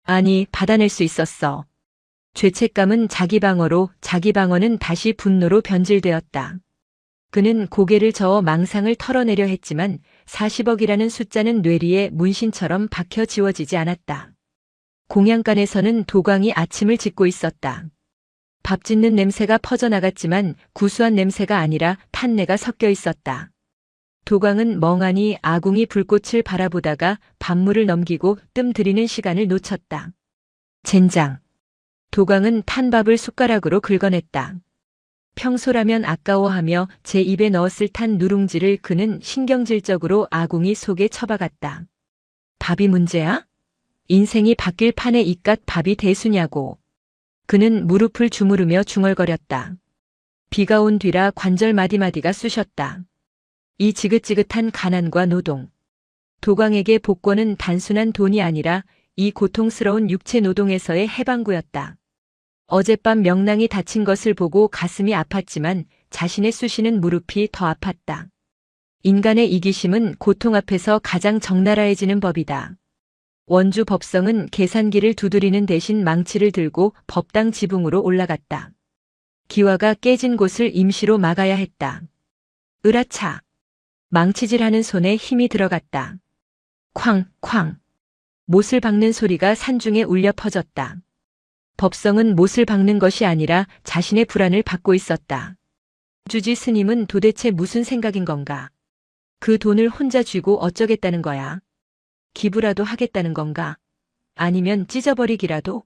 아니, 받아낼 수 있었어. 죄책감은 자기 방어로, 자기 방어는 다시 분노로 변질되었다. 그는 고개를 저어 망상을 털어내려 했지만 40억이라는 숫자는 뇌리에 문신처럼 박혀 지워지지 않았다. 공양간에서는 도광이 아침을 짓고 있었다. 밥 짓는 냄새가 퍼져나갔지만 구수한 냄새가 아니라 탄내가 섞여 있었다. 도광은 멍하니 아궁이 불꽃을 바라보다가 밥물을 넘기고 뜸 들이는 시간을 놓쳤다. 젠장. 도광은 탄 밥을 숟가락으로 긁어냈다. 평소라면 아까워하며 제 입에 넣었을 탄 누룽지를 그는 신경질적으로 아궁이 속에 처박았다. 밥이 문제야? 인생이 바뀔 판에 이깟 밥이 대수냐고. 그는 무릎을 주무르며 중얼거렸다. 비가 온 뒤라 관절 마디마디가 쑤셨다. 이 지긋지긋한 가난과 노동. 도광에게 복권은 단순한 돈이 아니라 이 고통스러운 육체 노동에서의 해방구였다. 어젯밤 명랑이 다친 것을 보고 가슴이 아팠지만 자신의 쑤시는 무릎이 더 아팠다. 인간의 이기심은 고통 앞에서 가장 적나라해지는 법이다. 원주 법성은 계산기를 두드리는 대신 망치를 들고 법당 지붕으로 올라갔다. 기와가 깨진 곳을 임시로 막아야 했다. 으라차. 망치질하는 손에 힘이 들어갔다. 쾅. 못을 박는 소리가 산중에 울려 퍼졌다. 법성은 못을 박는 것이 아니라 자신의 불안을 받고 있었다. 주지 스님은 도대체 무슨 생각인 건가? 그 돈을 혼자 쥐고 어쩌겠다는 거야? 기부라도 하겠다는 건가? 아니면 찢어버리기라도?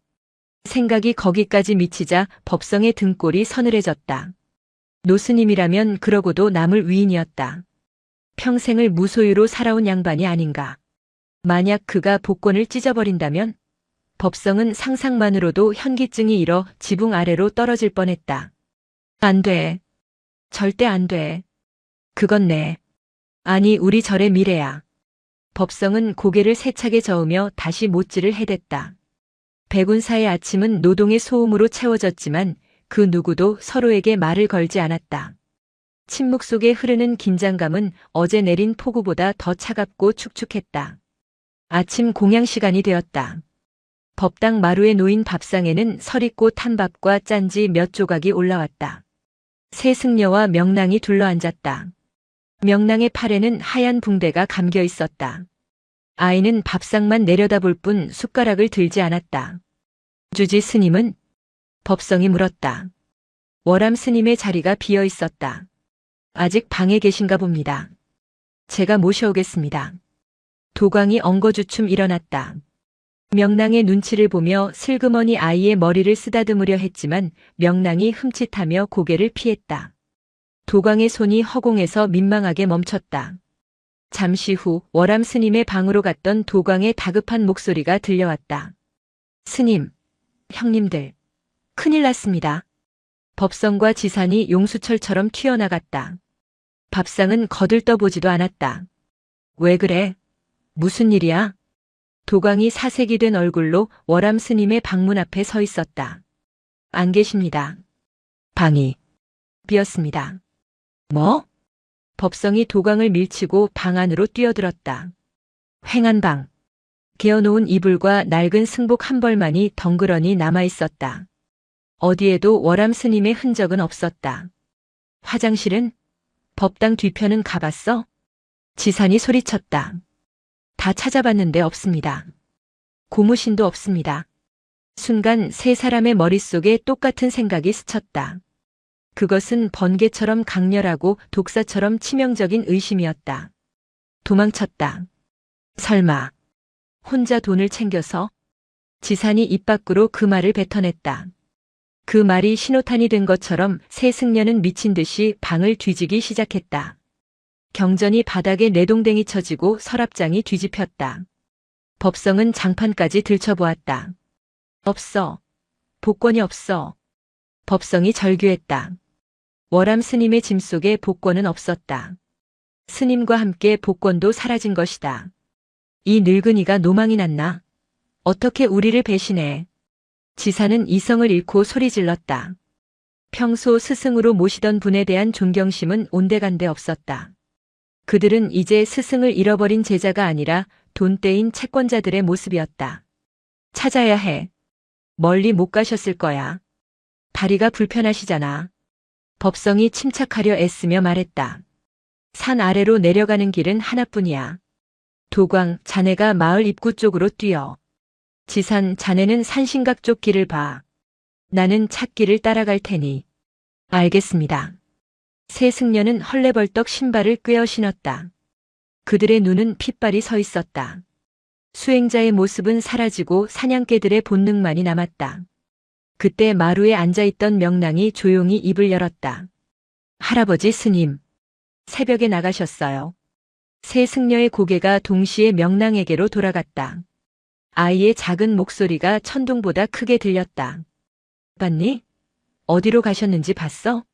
생각이 거기까지 미치자 법성의 등골이 서늘해졌다. 노스님이라면 그러고도 남을 위인이었다. 평생을 무소유로 살아온 양반이 아닌가? 만약 그가 복권을 찢어버린다면? 법성은 상상만으로도 현기증이 일어 지붕 아래로 떨어질 뻔했다. 안 돼. 절대 안 돼. 그건 아니 우리 절의 미래야. 법성은 고개를 세차게 저으며 다시 못질을 해댔다. 백운사의 아침은 노동의 소음으로 채워졌지만 그 누구도 서로에게 말을 걸지 않았다. 침묵 속에 흐르는 긴장감은 어제 내린 폭우보다 더 차갑고 축축했다. 아침 공양 시간이 되었다. 법당 마루에 놓인 밥상에는 설익고 탄 밥과 짠지 몇 조각이 올라왔다. 새 승려와 명랑이 둘러앉았다. 명랑의 팔에는 하얀 붕대가 감겨 있었다. 아이는 밥상만 내려다볼 뿐 숟가락을 들지 않았다. 주지 스님은? 법성이 물었다. 월암 스님의 자리가 비어 있었다. 아직 방에 계신가 봅니다. 제가 모셔오겠습니다. 도광이 엉거주춤 일어났다. 명랑의 눈치를 보며 슬그머니 아이의 머리를 쓰다듬으려 했지만 명랑이 흠칫하며 고개를 피했다. 도광의 손이 허공에서 민망하게 멈췄다. 잠시 후 월암 스님의 방으로 갔던 도광의 다급한 목소리가 들려왔다. 스님, 형님들, 큰일 났습니다. 법성과 지산이 용수철처럼 튀어나갔다. 밥상은 거들떠보지도 않았다. 왜 그래? 무슨 일이야? 도광이 사색이 된 얼굴로 월암 스님의 방문 앞에 서 있었다. 안 계십니다. 방이 비었습니다. 뭐? 법성이 도광을 밀치고 방 안으로 뛰어들었다. 횡한 방. 개어놓은 이불과 낡은 승복 한 벌만이 덩그러니 남아있었다. 어디에도 월암 스님의 흔적은 없었다. 화장실은? 법당 뒤편은 가봤어? 지산이 소리쳤다. 다 찾아봤는데 없습니다. 고무신도 없습니다. 순간 세 사람의 머릿속에 똑같은 생각이 스쳤다. 그것은 번개처럼 강렬하고 독사처럼 치명적인 의심이었다. 도망쳤다. 설마 혼자 돈을 챙겨서? 지산이 입 밖으로 그 말을 뱉어냈다. 그 말이 신호탄이 된 것처럼 새 승려는 미친 듯이 방을 뒤지기 시작했다. 경전이 바닥에 내동댕이 쳐지고 서랍장이 뒤집혔다. 법성은 장판까지 들춰보았다. 없어. 복권이 없어. 법성이 절규했다. 월암 스님의 짐 속에 복권은 없었다. 스님과 함께 복권도 사라진 것이다. 이 늙은이가 노망이 났나? 어떻게 우리를 배신해? 지사는 이성을 잃고 소리질렀다. 평소 스승으로 모시던 분에 대한 존경심은 온데간데 없었다. 그들은 이제 스승을 잃어버린 제자가 아니라 돈 떼인 채권자들의 모습이었다. 찾아야 해. 멀리 못 가셨을 거야. 다리가 불편하시잖아. 법성이 침착하려 애쓰며 말했다. 산 아래로 내려가는 길은 하나뿐이야. 도광, 자네가 마을 입구 쪽으로 뛰어. 지산, 자네는 산신각 쪽 길을 봐. 나는 찻길을 따라갈 테니. 알겠습니다. 새 승려는 헐레벌떡 신발을 꿰어 신었다. 그들의 눈은 핏발이 서 있었다. 수행자의 모습은 사라지고 사냥개들의 본능만이 남았다. 그때 마루에 앉아있던 명랑이 조용히 입을 열었다. 할아버지 스님, 새벽에 나가셨어요. 새 승려의 고개가 동시에 명랑에게로 돌아갔다. 아이의 작은 목소리가 천둥보다 크게 들렸다. 봤니? 어디로 가셨는지 봤어?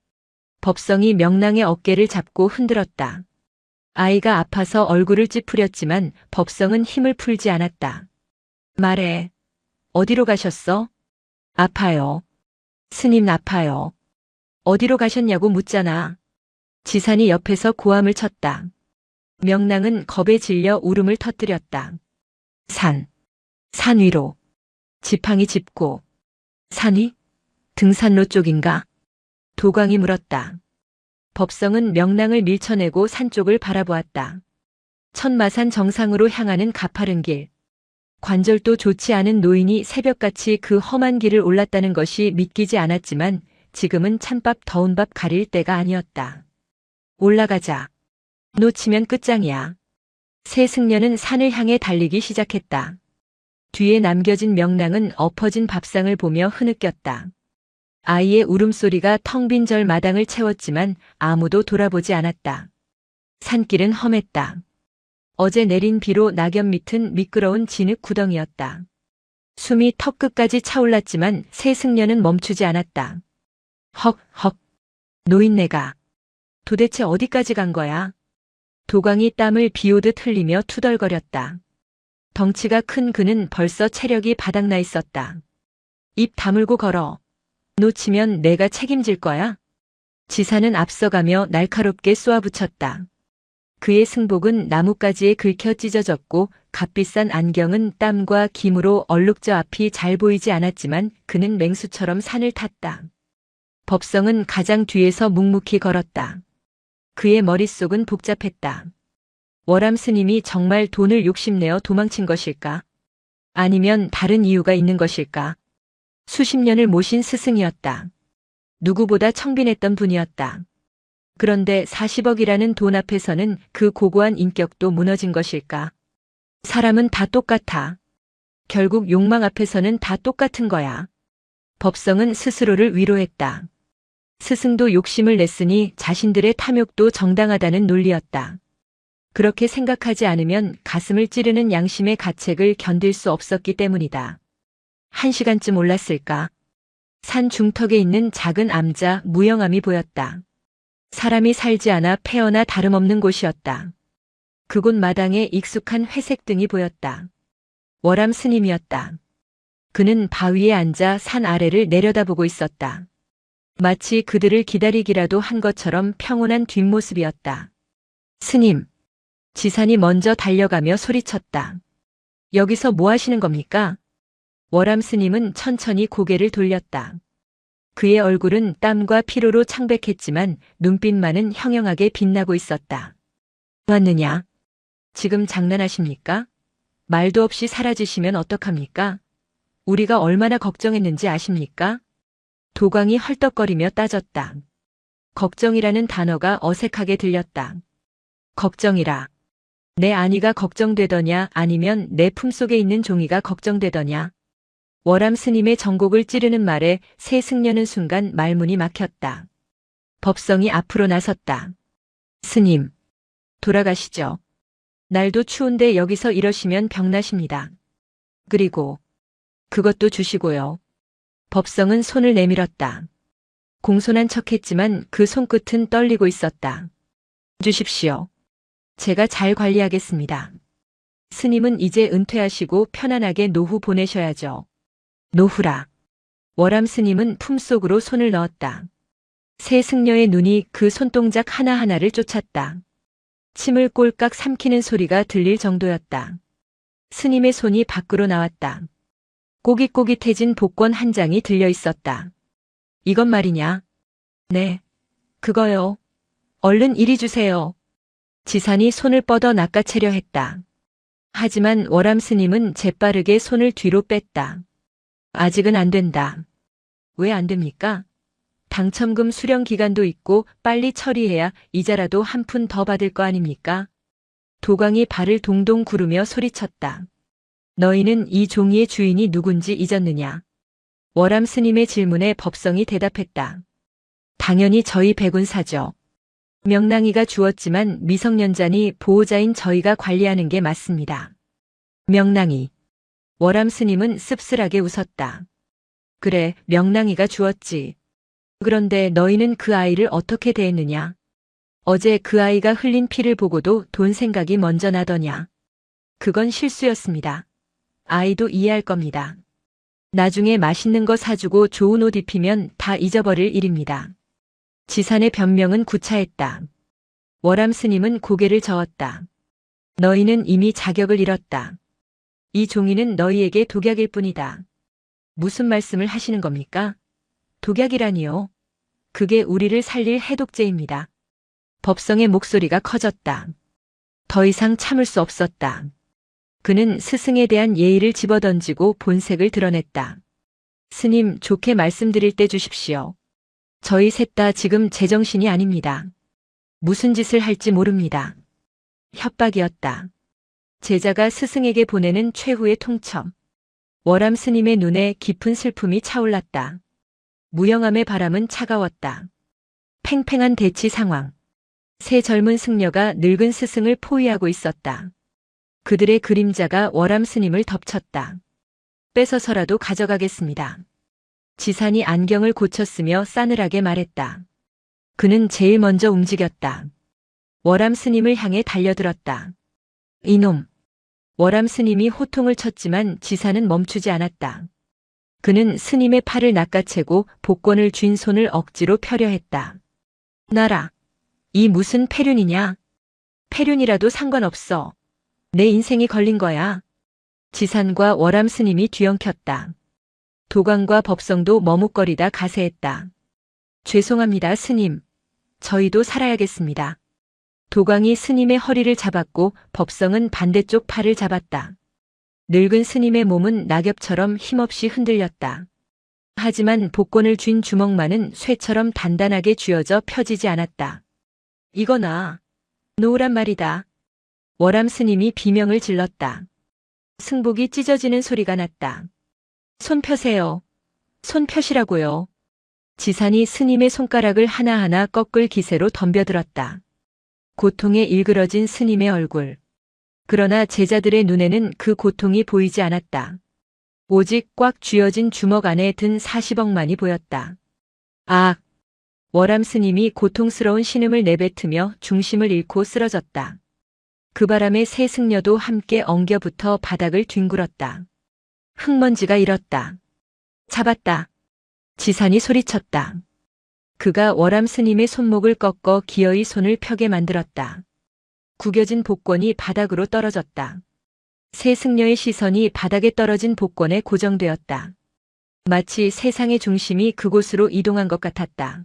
법성이 명랑의 어깨를 잡고 흔들었다. 아이가 아파서 얼굴을 찌푸렸지만 법성은 힘을 풀지 않았다. 말해. 어디로 가셨어? 아파요. 스님 아파요. 어디로 가셨냐고 묻잖아. 지산이 옆에서 고함을 쳤다. 명랑은 겁에 질려 울음을 터뜨렸다. 산 위로. 지팡이 짚고. 산이? 등산로 쪽인가? 도광이 물었다. 법성은 명랑을 밀쳐내고 산 쪽을 바라보았다. 천마산 정상으로 향하는 가파른 길. 관절도 좋지 않은 노인이 새벽같이 그 험한 길을 올랐다는 것이 믿기지 않았지만 지금은 찬밥 더운 밥 가릴 때가 아니었다. 올라가자. 놓치면 끝장이야. 새 승려는 산을 향해 달리기 시작했다. 뒤에 남겨진 명랑은 엎어진 밥상을 보며 흐느꼈다. 아이의 울음소리가 텅 빈 절 마당을 채웠지만 아무도 돌아보지 않았다. 산길은 험했다. 어제 내린 비로 낙엽 밑은 미끄러운 진흙 구덩이였다. 숨이 턱끝까지 차올랐지만 새 승려는 멈추지 않았다. 헉헉. 노인네가. 도대체 어디까지 간 거야? 도광이 땀을 비오듯 흘리며 투덜거렸다. 덩치가 큰 그는 벌써 체력이 바닥나 있었다. 입 다물고 걸어. 놓치면 내가 책임질 거야? 지사는 앞서가며 날카롭게 쏘아붙였다. 그의 승복은 나뭇가지에 긁혀 찢어졌고 값비싼 안경은 땀과 김으로 얼룩져 앞이 잘 보이지 않았지만 그는 맹수처럼 산을 탔다. 법성은 가장 뒤에서 묵묵히 걸었다. 그의 머릿속은 복잡했다. 월암 스님이 정말 돈을 욕심내어 도망친 것일까? 아니면 다른 이유가 있는 것일까? 수십 년을 모신 스승이었다. 누구보다 청빈했던 분이었다. 그런데 40억이라는 돈 앞에서는 그 고고한 인격도 무너진 것일까? 사람은 다 똑같아. 결국 욕망 앞에서는 다 똑같은 거야. 법성은 스스로를 위로했다. 스승도 욕심을 냈으니 자신들의 탐욕도 정당하다는 논리였다. 그렇게 생각하지 않으면 가슴을 찌르는 양심의 가책을 견딜 수 없었기 때문이다. 1시간쯤 올랐을까? 산 중턱에 있는 작은 암자 무영암이 보였다. 사람이 살지 않아 폐허나 다름없는 곳이었다. 그곳 마당에 익숙한 회색 등이 보였다. 월암 스님이었다. 그는 바위에 앉아 산 아래를 내려다보고 있었다. 마치 그들을 기다리기라도 한 것처럼 평온한 뒷모습이었다. 스님. 지산이 먼저 달려가며 소리쳤다. 여기서 뭐 하시는 겁니까? 월암 스님은 천천히 고개를 돌렸다. 그의 얼굴은 땀과 피로로 창백했지만 눈빛만은 형형하게 빛나고 있었다. 왔느냐? 지금 장난하십니까? 말도 없이 사라지시면 어떡합니까? 우리가 얼마나 걱정했는지 아십니까? 도광이 헐떡거리며 따졌다. 걱정이라는 단어가 어색하게 들렸다. 걱정이라. 내 아니가 걱정되더냐 아니면 내 품속에 있는 종이가 걱정되더냐. 월암 스님의 정곡을 찌르는 말에 새 승려는 순간 말문이 막혔다. 법성이 앞으로 나섰다. 스님, 돌아가시죠. 날도 추운데 여기서 이러시면 병나십니다. 그리고 그것도 주시고요. 법성은 손을 내밀었다. 공손한 척했지만 그 손끝은 떨리고 있었다. 주십시오. 제가 잘 관리하겠습니다. 스님은 이제 은퇴하시고 편안하게 노후 보내셔야죠. 노후라. 월암 스님은 품속으로 손을 넣었다. 새 승려의 눈이 그 손동작 하나하나를 쫓았다. 침을 꼴깍 삼키는 소리가 들릴 정도였다. 스님의 손이 밖으로 나왔다. 꼬깃꼬깃해진 복권 한 장이 들려 있었다. 이건 말이냐? 네, 그거요. 얼른 이리 주세요. 지산이 손을 뻗어 낚아채려 했다. 하지만 월암 스님은 재빠르게 손을 뒤로 뺐다. 아직은 안 된다. 왜 안 됩니까? 당첨금 수령 기간도 있고 빨리 처리해야 이자라도 한 푼 더 받을 거 아닙니까? 도광이 발을 동동 구르며 소리쳤다. 너희는 이 종이의 주인이 누군지 잊었느냐? 월암 스님의 질문에 법성이 대답했다. 당연히 저희 백운사죠. 명랑이가 주었지만 미성년자니 보호자인 저희가 관리하는 게 맞습니다. 명랑이. 월암 스님은 씁쓸하게 웃었다. 그래, 명랑이가 주었지. 그런데 너희는 그 아이를 어떻게 대했느냐? 어제 그 아이가 흘린 피를 보고도 돈 생각이 먼저 나더냐? 그건 실수였습니다. 아이도 이해할 겁니다. 나중에 맛있는 거 사주고 좋은 옷 입히면 다 잊어버릴 일입니다. 지산의 변명은 구차했다. 월암 스님은 고개를 저었다. 너희는 이미 자격을 잃었다. 이 종이는 너희에게 독약일 뿐이다. 무슨 말씀을 하시는 겁니까? 독약이라니요. 그게 우리를 살릴 해독제입니다. 법성의 목소리가 커졌다. 더 이상 참을 수 없었다. 그는 스승에 대한 예의를 집어던지고 본색을 드러냈다. 스님, 좋게 말씀드릴 때 주십시오. 저희 셋 다 지금 제정신이 아닙니다. 무슨 짓을 할지 모릅니다. 협박이었다. 제자가 스승에게 보내는 최후의 통첩. 월암 스님의 눈에 깊은 슬픔이 차올랐다. 무영함의 바람은 차가웠다. 팽팽한 대치 상황. 세 젊은 승려가 늙은 스승을 포위하고 있었다. 그들의 그림자가 월암 스님을 덮쳤다. 뺏어서라도 가져가겠습니다. 지산이 안경을 고쳤으며 싸늘하게 말했다. 그는 제일 먼저 움직였다. 월암 스님을 향해 달려들었다. 이놈! 월암 스님이 호통을 쳤지만 지산은 멈추지 않았다. 그는 스님의 팔을 낚아채고 복권을 쥔 손을 억지로 펴려 했다. 나라! 이 무슨 폐륜이냐? 폐륜이라도 상관없어. 내 인생이 걸린 거야. 지산과 월암 스님이 뒤엉켰다. 도광과 법성도 머뭇거리다 가세했다. 죄송합니다, 스님. 저희도 살아야겠습니다. 도광이 스님의 허리를 잡았고 법성은 반대쪽 팔을 잡았다. 늙은 스님의 몸은 낙엽처럼 힘없이 흔들렸다. 하지만 복권을 쥔 주먹만은 쇠처럼 단단하게 쥐어져 펴지지 않았다. 이거나 놓으란 말이다. 월암 스님이 비명을 질렀다. 승복이 찢어지는 소리가 났다. 손 펴세요. 손 펴시라고요. 지산이 스님의 손가락을 하나하나 꺾을 기세로 덤벼들었다. 고통에 일그러진 스님의 얼굴. 그러나 제자들의 눈에는 그 고통이 보이지 않았다. 오직 꽉 쥐어진 주먹 안에 든 40억만이 보였다. 아! 월암 스님이 고통스러운 신음을 내뱉으며 중심을 잃고 쓰러졌다. 그 바람에 세 승려도 함께 엉겨붙어 바닥을 뒹굴었다. 흙먼지가 일었다. 잡았다. 지산이 소리쳤다. 그가 월암 스님의 손목을 꺾어 기어이 손을 펴게 만들었다. 구겨진 복권이 바닥으로 떨어졌다. 세 승려의 시선이 바닥에 떨어진 복권에 고정되었다. 마치 세상의 중심이 그곳으로 이동한 것 같았다.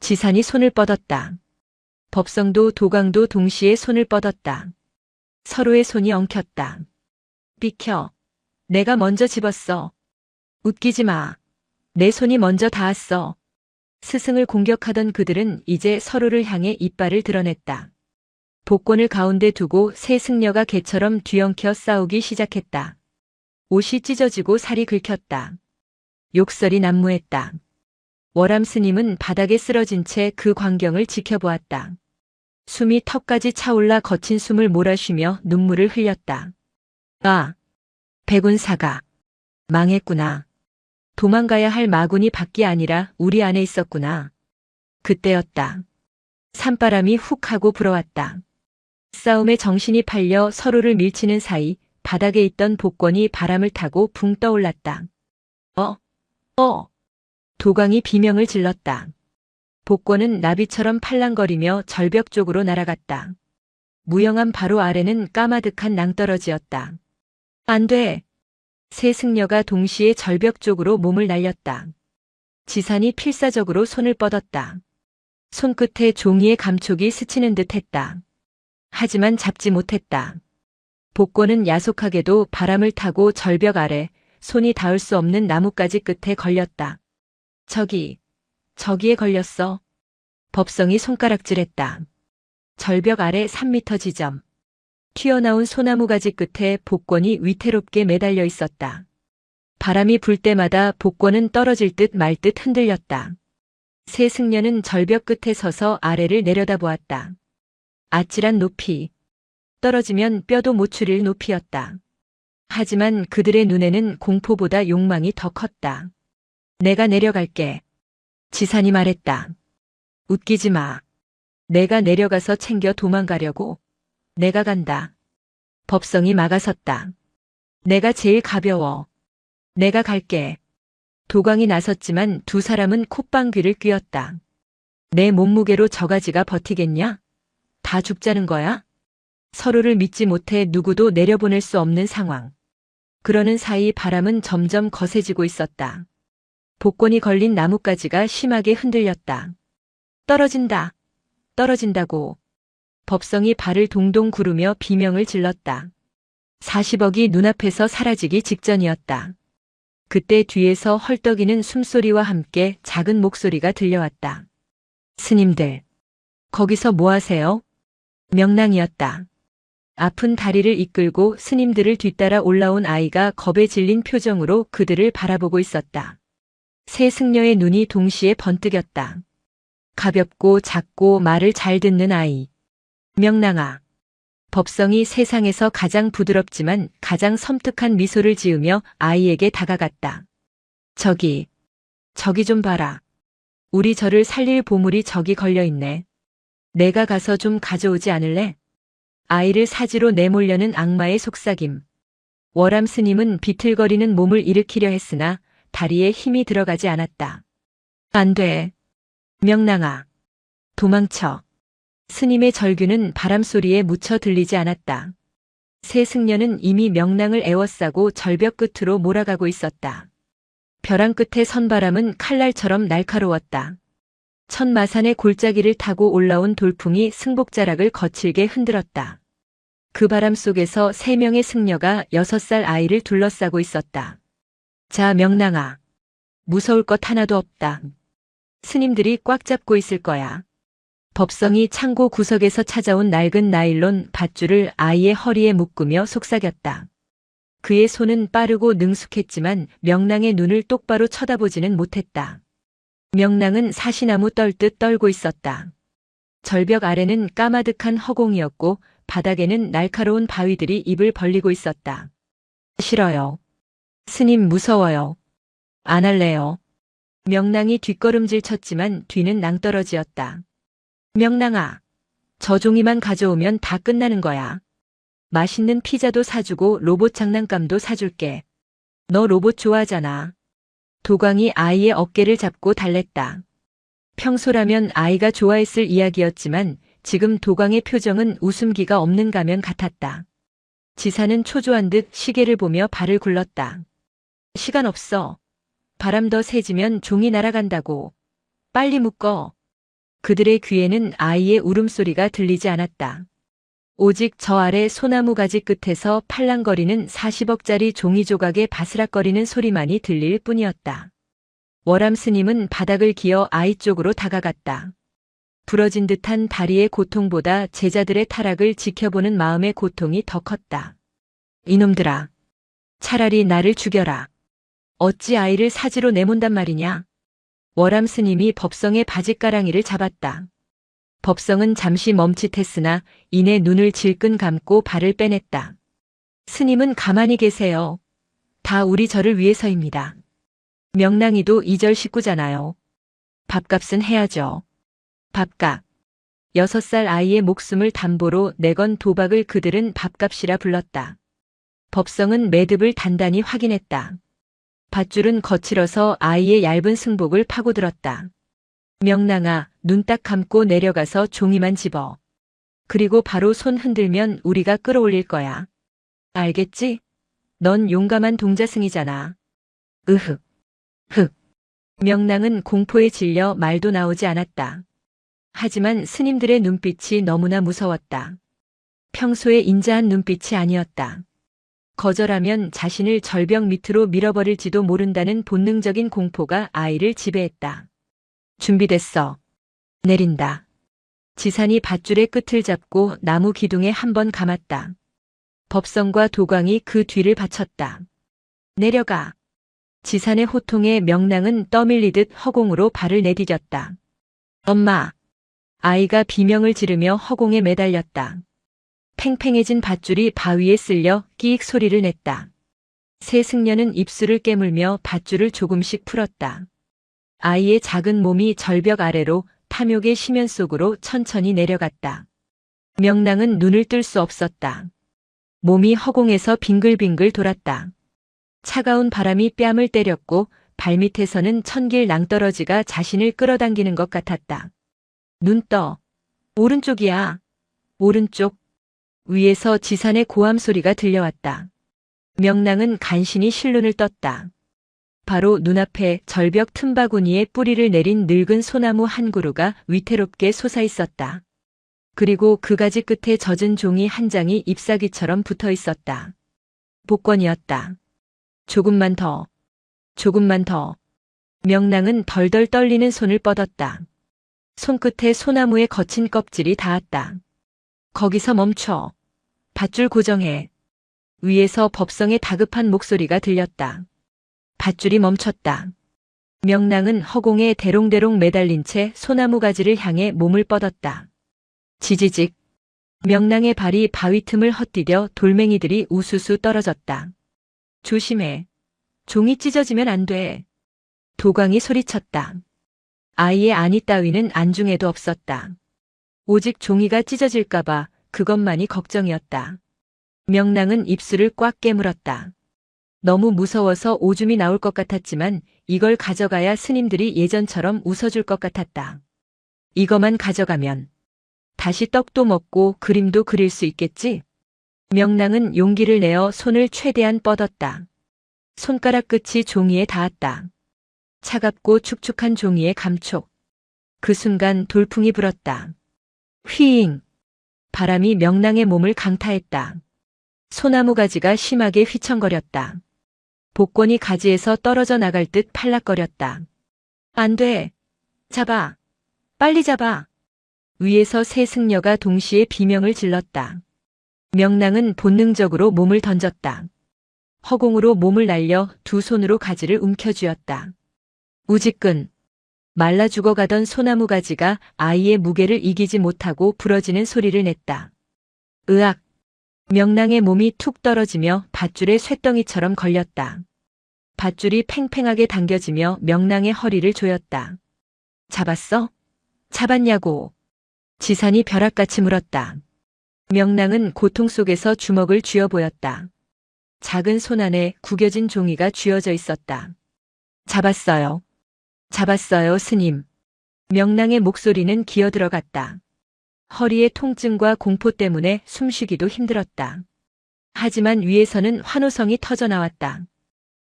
지산이 손을 뻗었다. 법성도 도광도 동시에 손을 뻗었다. 서로의 손이 엉켰다. 비켜. 내가 먼저 집었어. 웃기지 마. 내 손이 먼저 닿았어. 스승을 공격하던 그들은 이제 서로를 향해 이빨을 드러냈다. 복권을 가운데 두고 세 승려가 개처럼 뒤엉켜 싸우기 시작했다. 옷이 찢어지고 살이 긁혔다. 욕설이 난무했다. 월암 스님은 바닥에 쓰러진 채 그 광경을 지켜보았다. 숨이 턱까지 차올라 거친 숨을 몰아쉬며 눈물을 흘렸다. 아! 백운사가 망했구나. 도망가야 할 마군이 밖이 아니라 우리 안에 있었구나. 그때였다. 산바람이 훅 하고 불어왔다. 싸움에 정신이 팔려 서로를 밀치는 사이 바닥에 있던 복권이 바람을 타고 붕 떠올랐다. 도광이 비명을 질렀다. 복권은 나비처럼 팔랑거리며 절벽 쪽으로 날아갔다. 무영함 바로 아래는 까마득한 낭떠러지였다. 안 돼. 세 승려가 동시에 절벽 쪽으로 몸을 날렸다. 지산이 필사적으로 손을 뻗었다. 손끝에 종이의 감촉이 스치는 듯 했다. 하지만 잡지 못했다. 복권은 야속하게도 바람을 타고 절벽 아래 손이 닿을 수 없는 나뭇가지 끝에 걸렸다. 저기에 걸렸어. 법성이 손가락질했다. 절벽 아래 3미터 지점. 튀어나온 소나무 가지 끝에 복권이 위태롭게 매달려 있었다. 바람이 불 때마다 복권은 떨어질 듯 말 듯 흔들렸다. 세 승려는 절벽 끝에 서서 아래를 내려다보았다. 아찔한 높이. 떨어지면 뼈도 못 추릴 높이였다. 하지만 그들의 눈에는 공포보다 욕망이 더 컸다. 내가 내려갈게. 지산이 말했다. 웃기지 마. 내가 내려가서 챙겨 도망가려고. 내가 간다. 법성이 막아섰다. 내가 제일 가벼워. 내가 갈게. 도광이 나섰지만 두 사람은 콧방귀를 뀌었다. 내 몸무게로 저가지가 버티겠냐? 다 죽자는 거야? 서로를 믿지 못해 누구도 내려보낼 수 없는 상황. 그러는 사이 바람은 점점 거세지고 있었다. 복권이 걸린 나뭇가지가 심하게 흔들렸다. 떨어진다. 떨어진다고. 법성이 발을 동동 구르며 비명을 질렀다. 40억이 눈앞에서 사라지기 직전이었다. 그때 뒤에서 헐떡이는 숨소리와 함께 작은 목소리가 들려왔다. 스님들, 거기서 뭐 하세요? 명랑이었다. 아픈 다리를 이끌고 스님들을 뒤따라 올라온 아이가 겁에 질린 표정으로 그들을 바라보고 있었다. 세 승려의 눈이 동시에 번뜩였다. 가볍고 작고 말을 잘 듣는 아이. 명랑아. 법성이 세상에서 가장 부드럽지만 가장 섬뜩한 미소를 지으며 아이에게 다가갔다. 저기 좀 봐라. 우리 절을 살릴 보물이 저기 걸려있네. 내가 가서 좀 가져오지 않을래? 아이를 사지로 내몰려는 악마의 속삭임. 월암 스님은 비틀거리는 몸을 일으키려 했으나 다리에 힘이 들어가지 않았다. 안 돼. 명랑아. 도망쳐. 스님의 절규는 바람소리에 묻혀 들리지 않았다. 세 승려는 이미 명랑을 에워싸고 절벽 끝으로 몰아가고 있었다. 벼랑 끝의 선바람은 칼날처럼 날카로웠다. 천마산의 골짜기를 타고 올라온 돌풍이 승복자락을 거칠게 흔들었다. 그 바람 속에서 3명의 승려가 6살 아이를 둘러싸고 있었다. 자, 명랑아. 무서울 것 하나도 없다. 스님들이 꽉 잡고 있을 거야. 법성이 창고 구석에서 찾아온 낡은 나일론 밧줄을 아이의 허리에 묶으며 속삭였다. 그의 손은 빠르고 능숙했지만 명랑의 눈을 똑바로 쳐다보지는 못했다. 명랑은 사시나무 떨듯 떨고 있었다. 절벽 아래는 까마득한 허공이었고 바닥에는 날카로운 바위들이 입을 벌리고 있었다. 싫어요. 스님 무서워요. 안 할래요. 명랑이 뒷걸음질 쳤지만 뒤는 낭떠러지였다. 명랑아, 저 종이만 가져오면 다 끝나는 거야. 맛있는 피자도 사주고 로봇 장난감도 사줄게. 너 로봇 좋아하잖아. 도광이 아이의 어깨를 잡고 달랬다. 평소라면 아이가 좋아했을 이야기였지만 지금 도광의 표정은 웃음기가 없는 가면 같았다. 지사는 초조한 듯 시계를 보며 발을 굴렀다. 시간 없어. 바람 더 세지면 종이 날아간다고. 빨리 묶어. 그들의 귀에는 아이의 울음소리가 들리지 않았다. 오직 저 아래 소나무 가지 끝에서 팔랑거리는 40억짜리 종이 조각의 바스락거리는 소리만이 들릴 뿐이었다. 월암 스님은 바닥을 기어 아이 쪽으로 다가갔다. 부러진 듯한 다리의 고통보다 제자들의 타락을 지켜보는 마음의 고통이 더 컸다. 이놈들아. 차라리 나를 죽여라. 어찌 아이를 사지로 내몬단 말이냐. 월암 스님이 법성의 바짓가랑이를 잡았다. 법성은 잠시 멈칫했으나 이내 눈을 질끈 감고 발을 빼냈다. 스님은 가만히 계세요. 다 우리 절을 위해서입니다. 명랑이도 이 절 식구잖아요. 밥값은 해야죠. 밥값. 6살 아이의 목숨을 담보로 내건 도박을 그들은 밥값이라 불렀다. 법성은 매듭을 단단히 확인했다. 밧줄은 거칠어서 아이의 얇은 승복을 파고들었다. 명랑아, 눈 딱 감고 내려가서 종이만 집어. 그리고 바로 손 흔들면 우리가 끌어올릴 거야. 알겠지? 넌 용감한 동자승이잖아. 으흑, 흑. 명랑은 공포에 질려 말도 나오지 않았다. 하지만 스님들의 눈빛이 너무나 무서웠다. 평소에 인자한 눈빛이 아니었다. 거절하면 자신을 절벽 밑으로 밀어버릴지도 모른다는 본능적인 공포가 아이를 지배했다. 준비됐어. 내린다. 지산이 밧줄의 끝을 잡고 나무 기둥에 한 번 감았다. 법성과 도광이 그 뒤를 바쳤다. 내려가. 지산의 호통에 명랑은 떠밀리듯 허공으로 발을 내디뎠다. 엄마. 아이가 비명을 지르며 허공에 매달렸다. 팽팽해진 밧줄이 바위에 쓸려 끼익 소리를 냈다. 새 승려는 입술을 깨물며 밧줄을 조금씩 풀었다. 아이의 작은 몸이 절벽 아래로 탐욕의 심연 속으로 천천히 내려갔다. 명랑은 눈을 뜰 수 없었다. 몸이 허공에서 빙글빙글 돌았다. 차가운 바람이 뺨을 때렸고 발밑에서는 천길 낭떠러지가 자신을 끌어당기는 것 같았다. 눈 떠. 오른쪽이야. 오른쪽. 위에서 지산의 고함 소리가 들려왔다. 명랑은 간신히 실눈을 떴다. 바로 눈앞에 절벽 틈바구니에 뿌리를 내린 늙은 소나무 한 그루가 위태롭게 솟아있었다. 그리고 그 가지 끝에 젖은 종이 한 장이 잎사귀처럼 붙어 있었다. 복권이었다. 조금만 더. 조금만 더. 명랑은 덜덜 떨리는 손을 뻗었다. 손끝에 소나무의 거친 껍질이 닿았다. 거기서 멈춰. 밧줄 고정해. 위에서 법성의 다급한 목소리가 들렸다. 밧줄이 멈췄다. 명랑은 허공에 대롱대롱 매달린 채 소나무 가지를 향해 몸을 뻗었다. 지지직. 명랑의 발이 바위 틈을 헛디뎌 돌멩이들이 우수수 떨어졌다. 조심해. 종이 찢어지면 안 돼. 도광이 소리쳤다. 아이의 안위 따위는 안중에도 없었다. 오직 종이가 찢어질까봐 그것만이 걱정이었다. 명랑은 입술을 꽉 깨물었다. 너무 무서워서 오줌이 나올 것 같았지만 이걸 가져가야 스님들이 예전처럼 웃어줄 것 같았다. 이거만 가져가면 다시 떡도 먹고 그림도 그릴 수 있겠지? 명랑은 용기를 내어 손을 최대한 뻗었다. 손가락 끝이 종이에 닿았다. 차갑고 축축한 종이의 감촉. 그 순간 돌풍이 불었다. 휘잉. 바람이 명랑의 몸을 강타했다. 소나무 가지가 심하게 휘청거렸다. 복권이 가지에서 떨어져 나갈 듯 팔락거렸다. 안 돼. 잡아. 빨리 잡아. 위에서 세 승려가 동시에 비명을 질렀다. 명랑은 본능적으로 몸을 던졌다. 허공으로 몸을 날려 두 손으로 가지를 움켜쥐었다. 우지끈. 말라 죽어가던 소나무 가지가 아이의 무게를 이기지 못하고 부러지는 소리를 냈다. 으악. 명랑의 몸이 툭 떨어지며 밧줄에 쇳덩이처럼 걸렸다. 밧줄이 팽팽하게 당겨지며 명랑의 허리를 조였다. 잡았어? 잡았냐고. 지산이 벼락같이 물었다. 명랑은 고통 속에서 주먹을 쥐어 보였다. 작은 손 안에 구겨진 종이가 쥐어져 있었다. 잡았어요. 잡았어요, 스님. 명랑의 목소리는 기어들어갔다. 허리의 통증과 공포 때문에 숨쉬기도 힘들었다. 하지만 위에서는 환호성이 터져나왔다.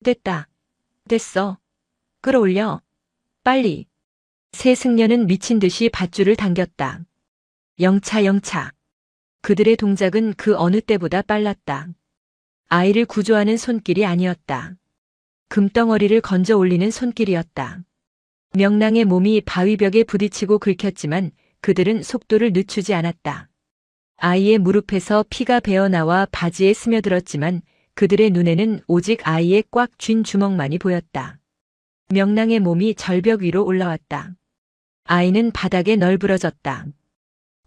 됐다. 됐어. 끌어올려. 빨리. 세 승려는 미친 듯이 밧줄을 당겼다. 영차 영차. 그들의 동작은 그 어느 때보다 빨랐다. 아이를 구조하는 손길이 아니었다. 금덩어리를 건져 올리는 손길이었다. 명랑의 몸이 바위벽에 부딪히고 긁혔지만 그들은 속도를 늦추지 않았다. 아이의 무릎에서 피가 배어나와 바지에 스며들었지만 그들의 눈에는 오직 아이의 꽉 쥔 주먹만이 보였다. 명랑의 몸이 절벽 위로 올라왔다. 아이는 바닥에 널브러졌다.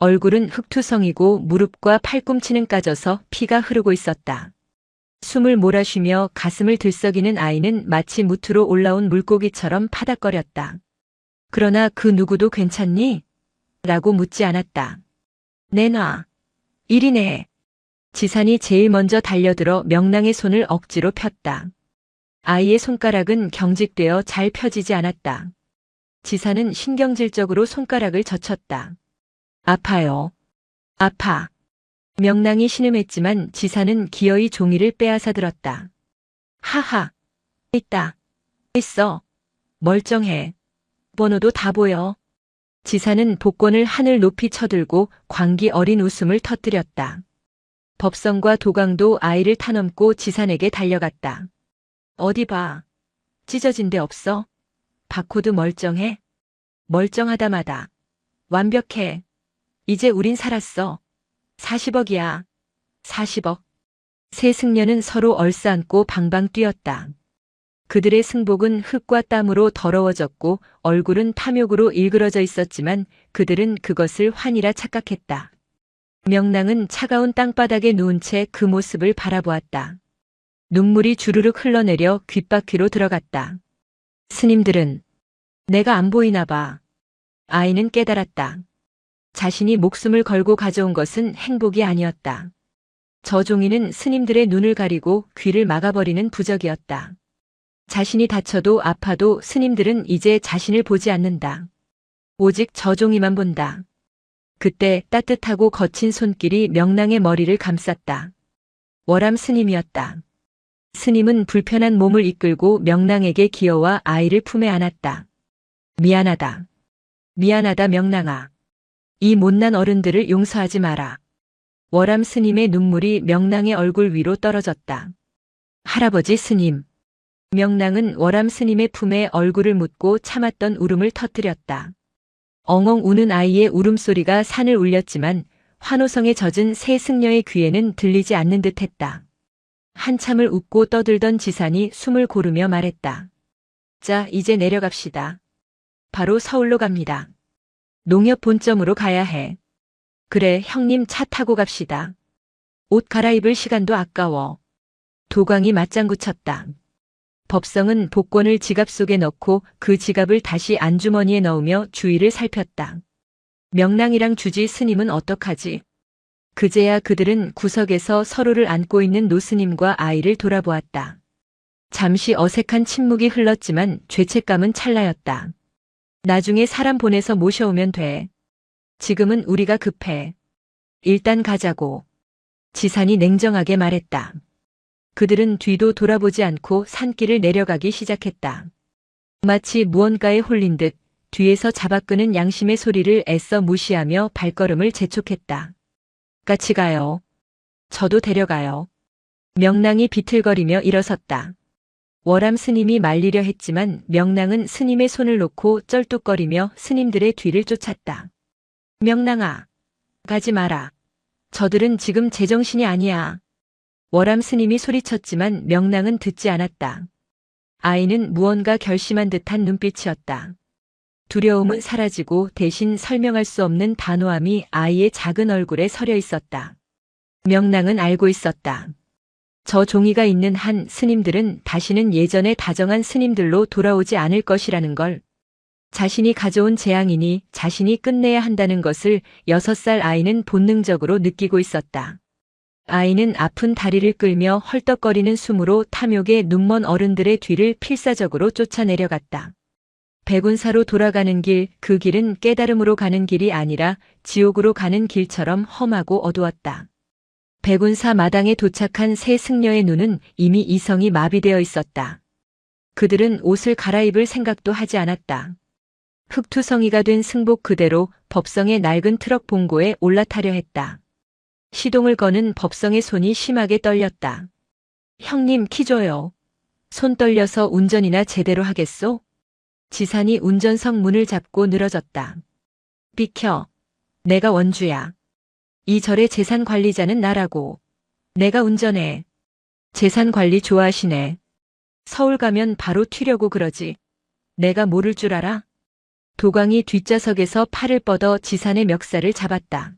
얼굴은 흙투성이고 무릎과 팔꿈치는 까져서 피가 흐르고 있었다. 숨을 몰아쉬며 가슴을 들썩이는 아이는 마치 무트로 올라온 물고기처럼 파닥거렸다. 그러나 그 누구도 괜찮니? 라고 묻지 않았다. 내놔. 이리 내. 지산이 제일 먼저 달려들어 명랑의 손을 억지로 폈다. 아이의 손가락은 경직되어 잘 펴지지 않았다. 지산은 신경질적으로 손가락을 젖혔다. 아파요. 아파. 명랑이 신음했지만 지사는 기어이 종이를 빼앗아 들었다. 하하. 있다. 있어. 멀쩡해. 번호도 다 보여. 지사는 복권을 하늘 높이 쳐들고 광기 어린 웃음을 터뜨렸다. 법성과 도강도 아이를 타넘고 지산에게 달려갔다. 어디 봐. 찢어진 데 없어? 바코드 멀쩡해? 멀쩡하다마다. 완벽해. 이제 우린 살았어. 40억이야. 40억. 세 승려는 서로 얼싸안고 방방 뛰었다. 그들의 승복은 흙과 땀으로 더러워졌고 얼굴은 탐욕으로 일그러져 있었지만 그들은 그것을 환희라 착각했다. 명랑은 차가운 땅바닥에 누운 채 그 모습을 바라보았다. 눈물이 주르륵 흘러내려 귓바퀴로 들어갔다. 스님들은 내가 안 보이나 봐. 아이는 깨달았다. 자신이 목숨을 걸고 가져온 것은 행복이 아니었다. 저 종이는 스님들의 눈을 가리고 귀를 막아버리는 부적이었다. 자신이 다쳐도 아파도 스님들은 이제 자신을 보지 않는다. 오직 저 종이만 본다. 그때 따뜻하고 거친 손길이 명랑의 머리를 감쌌다. 월암 스님이었다. 스님은 불편한 몸을 이끌고 명랑에게 기어와 아이를 품에 안았다. 미안하다. 미안하다 명랑아. 이 못난 어른들을 용서하지 마라. 월암 스님의 눈물이 명랑의 얼굴 위로 떨어졌다. 할아버지 스님. 명랑은 월암 스님의 품에 얼굴을 묻고 참았던 울음을 터뜨렸다. 엉엉 우는 아이의 울음소리가 산을 울렸지만 환호성에 젖은 새 승려의 귀에는 들리지 않는 듯했다. 한참을 웃고 떠들던 지산이 숨을 고르며 말했다. 자, 이제 내려갑시다. 바로 서울로 갑니다. 농협 본점으로 가야 해. 그래, 형님 차 타고 갑시다. 옷 갈아입을 시간도 아까워. 도광이 맞장구 쳤다. 법성은 복권을 지갑 속에 넣고 그 지갑을 다시 안주머니에 넣으며 주위를 살폈다. 명랑이랑 주지 스님은 어떡하지? 그제야 그들은 구석에서 서로를 안고 있는 노스님과 아이를 돌아보았다. 잠시 어색한 침묵이 흘렀지만 죄책감은 찰나였다. 나중에 사람 보내서 모셔오면 돼. 지금은 우리가 급해. 일단 가자고. 지산이 냉정하게 말했다. 그들은 뒤도 돌아보지 않고 산길을 내려가기 시작했다. 마치 무언가에 홀린 듯 뒤에서 잡아끄는 양심의 소리를 애써 무시하며 발걸음을 재촉했다. 같이 가요. 저도 데려가요. 명랑이 비틀거리며 일어섰다. 월암 스님이 말리려 했지만 명랑은 스님의 손을 놓고 쩔뚝거리며 스님들의 뒤를 쫓았다. 명랑아, 가지 마라. 저들은 지금 제정신이 아니야. 월암 스님이 소리쳤지만 명랑은 듣지 않았다. 아이는 무언가 결심한 듯한 눈빛이었다. 두려움은 사라지고 대신 설명할 수 없는 단호함이 아이의 작은 얼굴에 서려 있었다. 명랑은 알고 있었다. 저 종이가 있는 한 스님들은 다시는 예전에 다정한 스님들로 돌아오지 않을 것이라는 걸. 자신이 가져온 재앙이니 자신이 끝내야 한다는 것을 6살 아이는 본능적으로 느끼고 있었다. 아이는 아픈 다리를 끌며 헐떡거리는 숨으로 탐욕에 눈먼 어른들의 뒤를 필사적으로 쫓아내려갔다. 백운사로 돌아가는 길, 그 길은 깨달음으로 가는 길이 아니라 지옥으로 가는 길처럼 험하고 어두웠다. 백운사 마당에 도착한 세 승려의 눈은 이미 이성이 마비되어 있었다. 그들은 옷을 갈아입을 생각도 하지 않았다. 흙투성이가 된 승복 그대로 법성의 낡은 트럭 봉고에 올라타려 했다. 시동을 거는 법성의 손이 심하게 떨렸다. 형님 키 줘요. 손 떨려서 운전이나 제대로 하겠소? 지산이 운전석 문을 잡고 늘어졌다. 비켜. 내가 원주야. 이 절의 재산 관리자는 나라고. 내가 운전해. 재산 관리 좋아하시네. 서울 가면 바로 튀려고 그러지. 내가 모를 줄 알아? 도광이 뒷좌석에서 팔을 뻗어 지산의 멱살을 잡았다.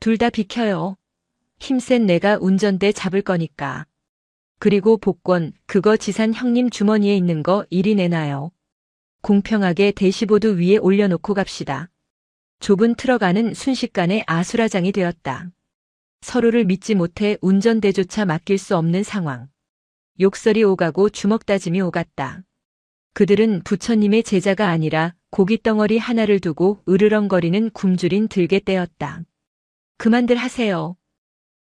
둘 다 비켜요. 힘센 내가 운전대 잡을 거니까. 그리고 복권, 그거 지산 형님 주머니에 있는 거 이리 내놔요. 공평하게 대시보드 위에 올려놓고 갑시다. 좁은 트럭 안은 순식간에 아수라장이 되었다. 서로를 믿지 못해 운전대조차 맡길 수 없는 상황. 욕설이 오가고 주먹다짐이 오갔다. 그들은 부처님의 제자가 아니라 고깃덩어리 하나를 두고 으르렁거리는 굶주린 들개 떼였다. 그만들 하세요.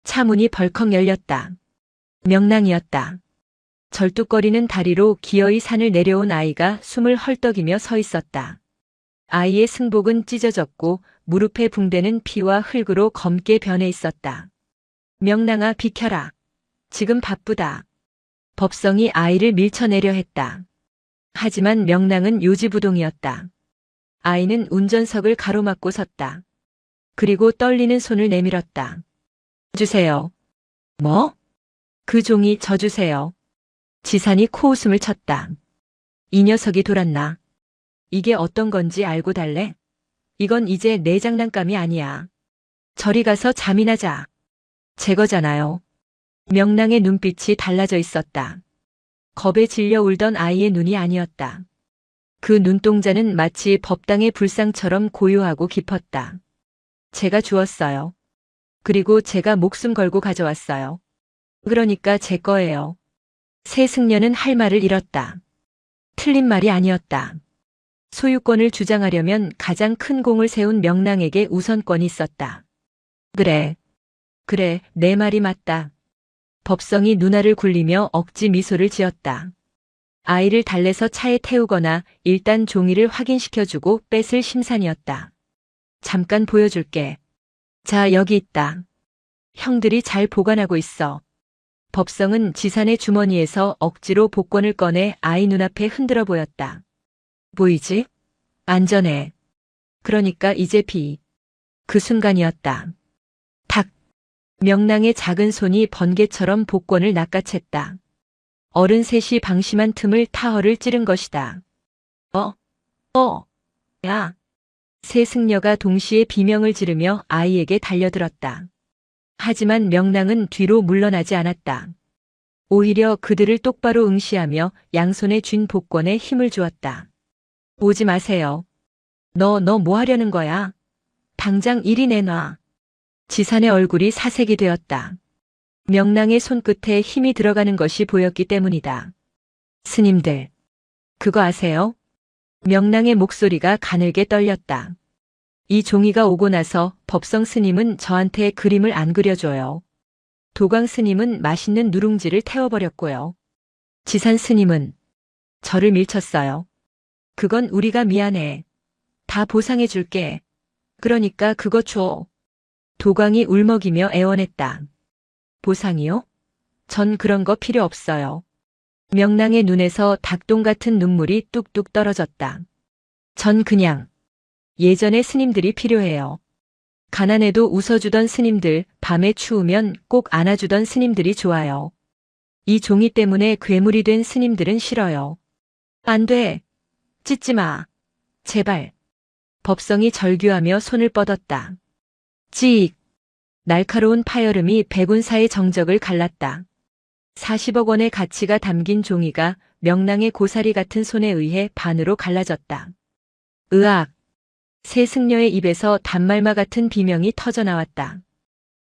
차 문이 벌컥 열렸다. 명랑이었다. 절뚝거리는 다리로 기어이 산을 내려온 아이가 숨을 헐떡이며 서 있었다. 아이의 승복은 찢어졌고 무릎에 붕대는 피와 흙으로 검게 변해 있었다. 명랑아, 비켜라. 지금 바쁘다. 법성이 아이를 밀쳐내려 했다. 하지만 명랑은 요지부동이었다. 아이는 운전석을 가로막고 섰다. 그리고 떨리는 손을 내밀었다. 주세요. 뭐? 그 종이 져주세요. 지산이 코웃음을 쳤다. 이 녀석이 돌았나? 이게 어떤 건지 알고 달래? 이건 이제 내 장난감이 아니야. 저리 가서 잠이나 자. 제 거잖아요. 명랑의 눈빛이 달라져 있었다. 겁에 질려 울던 아이의 눈이 아니었다. 그 눈동자는 마치 법당의 불상처럼 고요하고 깊었다. 제가 주었어요. 그리고 제가 목숨 걸고 가져왔어요. 그러니까 제 거예요. 새 승려는 할 말을 잃었다. 틀린 말이 아니었다. 소유권을 주장하려면 가장 큰 공을 세운 명랑에게 우선권이 있었다. 그래, 내 말이 맞다. 법성이 누나를 굴리며 억지 미소를 지었다. 아이를 달래서 차에 태우거나 일단 종이를 확인시켜주고 뺏을 심산이었다. 잠깐 보여줄게. 자, 여기 있다. 형들이 잘 보관하고 있어. 법성은 지산의 주머니에서 억지로 복권을 꺼내 아이 눈앞에 흔들어 보였다. 보이지? 안전해. 그러니까 이제 비. 그 순간이었다. 탁. 명랑의 작은 손이 번개처럼 복권을 낚아챘다. 어른 셋이 방심한 틈을 타허를 찌른 것이다. 야. 세 승려가 동시에 비명을 지르며 아이에게 달려들었다. 하지만 명랑은 뒤로 물러나지 않았다. 오히려 그들을 똑바로 응시하며 양손에 쥔 복권에 힘을 주었다. 오지 마세요. 너 뭐 하려는 거야? 당장 이리 내놔. 지산의 얼굴이 사색이 되었다. 명랑의 손끝에 힘이 들어가는 것이 보였기 때문이다. 스님들, 그거 아세요? 명랑의 목소리가 가늘게 떨렸다. 이 종이가 오고 나서 법성 스님은 저한테 그림을 안 그려줘요. 도광 스님은 맛있는 누룽지를 태워버렸고요. 지산 스님은 저를 밀쳤어요. 그건 우리가 미안해. 다 보상해 줄게. 그러니까 그거 줘. 도광이 울먹이며 애원했다. 보상이요? 전 그런 거 필요 없어요. 명랑의 눈에서 닭똥 같은 눈물이 뚝뚝 떨어졌다. 전 그냥 예전의 스님들이 필요해요. 가난해도 웃어주던 스님들, 밤에 추우면 꼭 안아주던 스님들이 좋아요. 이 종이 때문에 괴물이 된 스님들은 싫어요. 안 돼. 찢지 마. 제발. 법성이 절규하며 손을 뻗었다. 찌익. 날카로운 파열음이 백운사의 정적을 갈랐다. 40억 원의 가치가 담긴 종이가 명랑의 고사리 같은 손에 의해 반으로 갈라졌다. 으악! 세 승려의 입에서 단말마 같은 비명이 터져나왔다.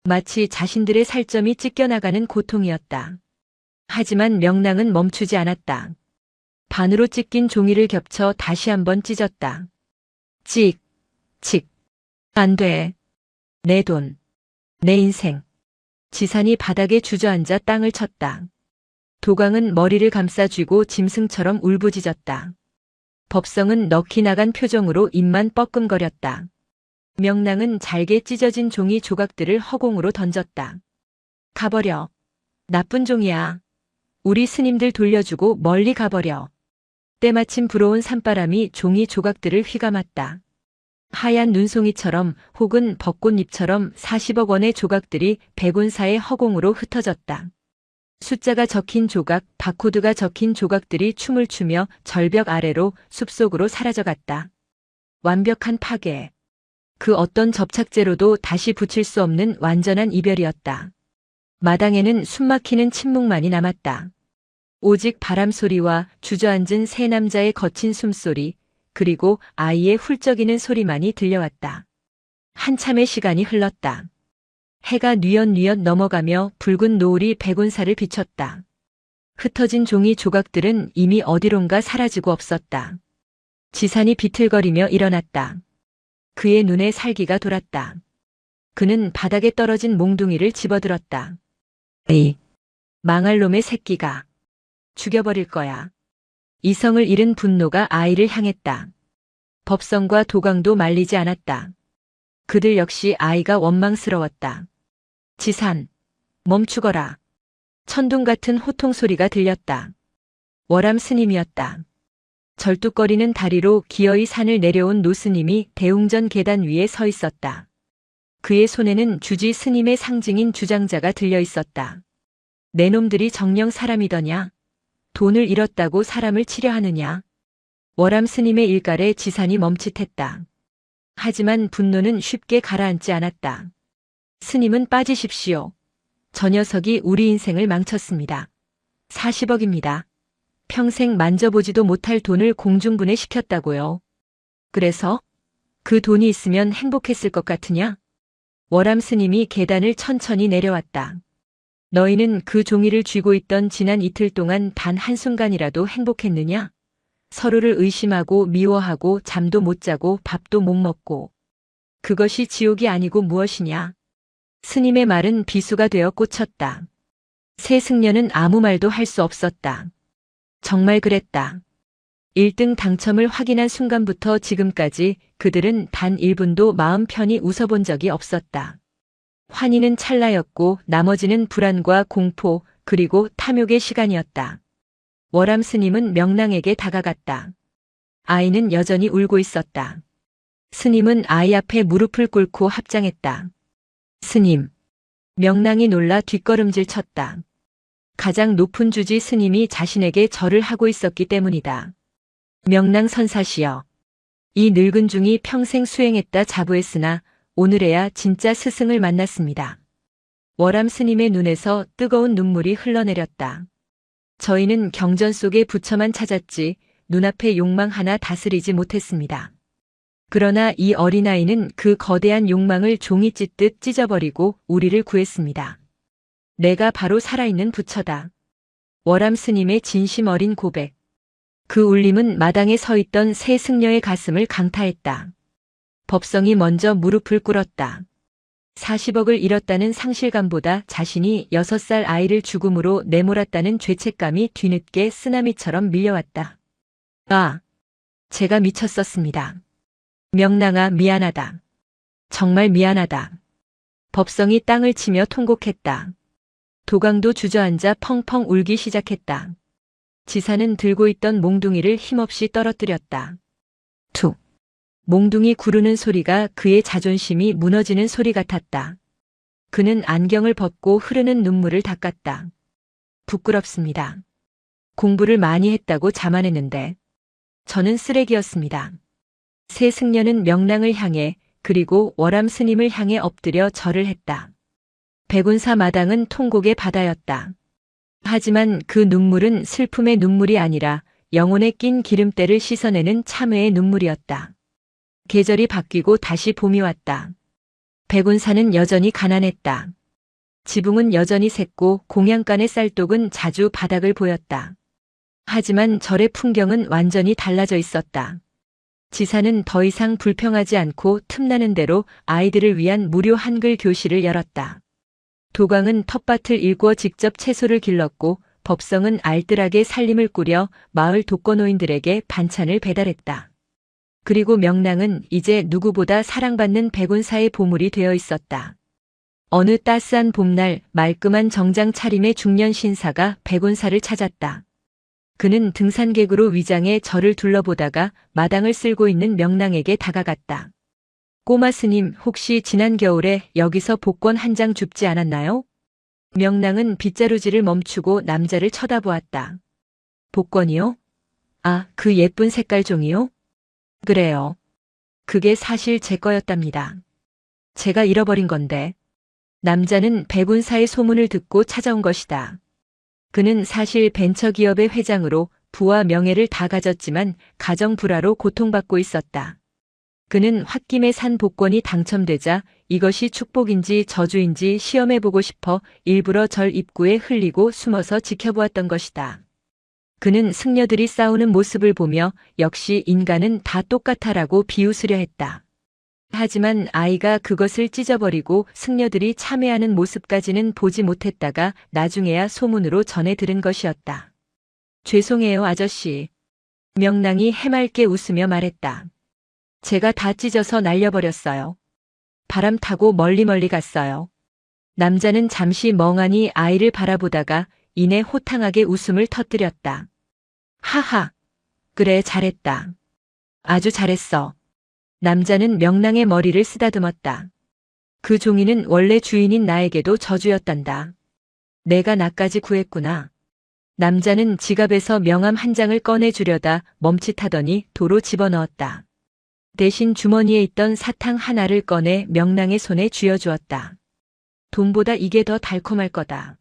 마치 자신들의 살점이 찢겨나가는 고통이었다. 하지만 명랑은 멈추지 않았다. 반으로 찢긴 종이를 겹쳐 다시 한번 찢었다. 찍, 칙. 안 돼. 내 돈. 내 인생. 지산이 바닥에 주저앉아 땅을 쳤다. 도광은 머리를 감싸쥐고 짐승처럼 울부짖었다. 법성은 넋이 나간 표정으로 입만 뻐끔거렸다. 명랑은 잘게 찢어진 종이 조각들을 허공으로 던졌다. 가버려. 나쁜 종이야. 우리 스님들 돌려주고 멀리 가버려. 때마침 불어온 산바람이 종이 조각들을 휘감았다. 하얀 눈송이처럼 혹은 벚꽃잎처럼 40억 원의 조각들이 백운사의 허공으로 흩어졌다. 숫자가 적힌 조각, 바코드가 적힌 조각들이 춤을 추며 절벽 아래로 숲속으로 사라져갔다. 완벽한 파괴. 그 어떤 접착제로도 다시 붙일 수 없는 완전한 이별이었다. 마당에는 숨막히는 침묵만이 남았다. 오직 바람 소리와 주저앉은 세 남자의 거친 숨소리, 그리고 아이의 훌쩍이는 소리만이 들려왔다. 한참의 시간이 흘렀다. 해가 뉘엿뉘엿 넘어가며 붉은 노을이 백운사를 비췄다. 흩어진 종이 조각들은 이미 어디론가 사라지고 없었다. 지산이 비틀거리며 일어났다. 그의 눈에 살기가 돌았다. 그는 바닥에 떨어진 몽둥이를 집어들었다. 에이, 망할 놈의 새끼가. 죽여버릴 거야. 이성을 잃은 분노가 아이를 향했다. 법성과 도강도 말리지 않았다. 그들 역시 아이가 원망스러웠다. 지산, 멈추거라. 천둥 같은 호통 소리가 들렸다. 월암 스님이었다. 절뚝거리는 다리로 기어이 산을 내려온 노스님이 대웅전 계단 위에 서 있었다. 그의 손에는 주지 스님의 상징인 주장자가 들려 있었다. 내 놈들이 정녕 사람이더냐? 돈을 잃었다고 사람을 치려 하느냐? 월암 스님의 일갈에 지산이 멈칫했다. 하지만 분노는 쉽게 가라앉지 않았다. 스님은 빠지십시오. 저 녀석이 우리 인생을 망쳤습니다. 40억입니다. 평생 만져보지도 못할 돈을 공중분해시켰다고요. 그래서? 그 돈이 있으면 행복했을 것 같으냐? 월암 스님이 계단을 천천히 내려왔다. 너희는 그 종이를 쥐고 있던 지난 이틀 동안 단 한순간이라도 행복했느냐? 서로를 의심하고 미워하고 잠도 못 자고 밥도 못 먹고. 그것이 지옥이 아니고 무엇이냐? 스님의 말은 비수가 되어 꽂혔다. 새 승려는 아무 말도 할 수 없었다. 정말 그랬다. 1등 당첨을 확인한 순간부터 지금까지 그들은 단 1분도 마음 편히 웃어본 적이 없었다. 환희는 찰나였고 나머지는 불안과 공포 그리고 탐욕의 시간이었다. 월암 스님은 명랑에게 다가갔다. 아이는 여전히 울고 있었다. 스님은 아이 앞에 무릎을 꿇고 합장했다. 스님. 명랑이 놀라 뒷걸음질 쳤다. 가장 높은 주지 스님이 자신에게 절을 하고 있었기 때문이다. 명랑 선사시여. 이 늙은 중이 평생 수행했다 자부했으나 오늘에야 진짜 스승을 만났습니다. 월암 스님의 눈에서 뜨거운 눈물이 흘러내렸다. 저희는 경전 속의 부처만 찾았지 눈앞의 욕망 하나 다스리지 못했습니다. 그러나 이 어린아이는 그 거대한 욕망을 종이 찢듯 찢어버리고 우리를 구했습니다. 내가 바로 살아있는 부처다. 월암 스님의 진심 어린 고백. 그 울림은 마당에 서 있던 새 승려의 가슴을 강타했다. 법성이 먼저 무릎을 꿇었다. 40억을 잃었다는 상실감보다 자신이 6살 아이를 죽음으로 내몰았다는 죄책감이 뒤늦게 쓰나미처럼 밀려왔다. 아, 제가 미쳤었습니다. 명랑아 미안하다. 정말 미안하다. 법성이 땅을 치며 통곡했다. 도강도 주저앉아 펑펑 울기 시작했다. 지사는 들고 있던 몽둥이를 힘없이 떨어뜨렸다. 툭. 몽둥이 구르는 소리가 그의 자존심이 무너지는 소리 같았다. 그는 안경을 벗고 흐르는 눈물을 닦았다. 부끄럽습니다. 공부를 많이 했다고 자만했는데 저는 쓰레기였습니다. 새 승려는 명랑을 향해 그리고 월암 스님을 향해 엎드려 절을 했다. 백운사 마당은 통곡의 바다였다. 하지만 그 눈물은 슬픔의 눈물이 아니라 영혼에 낀 기름때를 씻어내는 참회의 눈물이었다. 계절이 바뀌고 다시 봄이 왔다. 백운사는 여전히 가난했다. 지붕은 여전히 샜고 공양간의 쌀독은 자주 바닥을 보였다. 하지만 절의 풍경은 완전히 달라져 있었다. 지사는 더 이상 불평하지 않고 틈나는 대로 아이들을 위한 무료 한글 교실을 열었다. 도강은 텃밭을 일궈 직접 채소를 길렀고 법성은 알뜰하게 살림을 꾸려 마을 독거노인들에게 반찬을 배달했다. 그리고 명랑은 이제 누구보다 사랑받는 백운사의 보물이 되어 있었다. 어느 따스한 봄날 말끔한 정장 차림의 중년 신사가 백운사를 찾았다. 그는 등산객으로 위장해 절을 둘러보다가 마당을 쓸고 있는 명랑에게 다가갔다. 꼬마 스님, 혹시 지난 겨울에 여기서 복권 한 장 줍지 않았나요? 명랑은 빗자루질을 멈추고 남자를 쳐다보았다. 복권이요? 아, 그 예쁜 색깔 종이요? 그래요. 그게 사실 제 거였답니다. 제가 잃어버린 건데. 남자는 백운사의 소문을 듣고 찾아온 것이다. 그는 사실 벤처기업의 회장으로 부와 명예를 다 가졌지만 가정 불화로 고통받고 있었다. 그는 홧김에 산 복권이 당첨되자 이것이 축복인지 저주인지 시험해보고 싶어 일부러 절 입구에 흘리고 숨어서 지켜보았던 것이다. 그는 승려들이 싸우는 모습을 보며 역시 인간은 다 똑같아라고 비웃으려 했다. 하지만 아이가 그것을 찢어버리고 승려들이 참회하는 모습까지는 보지 못했다가 나중에야 소문으로 전해 들은 것이었다. 죄송해요, 아저씨. 명랑이 해맑게 웃으며 말했다. 제가 다 찢어서 날려버렸어요. 바람 타고 멀리 갔어요. 남자는 잠시 멍하니 아이를 바라보다가 이내 호탕하게 웃음을 터뜨렸다. 하하. 그래, 잘했다. 아주 잘했어. 남자는 명랑의 머리를 쓰다듬었다. 그 종이는 원래 주인인 나에게도 저주였단다. 내가 나까지 구했구나. 남자는 지갑에서 명함 한 장을 꺼내주려다 멈칫하더니 도로 집어넣었다. 대신 주머니에 있던 사탕 하나를 꺼내 명랑의 손에 쥐어주었다. 돈보다 이게 더 달콤할 거다.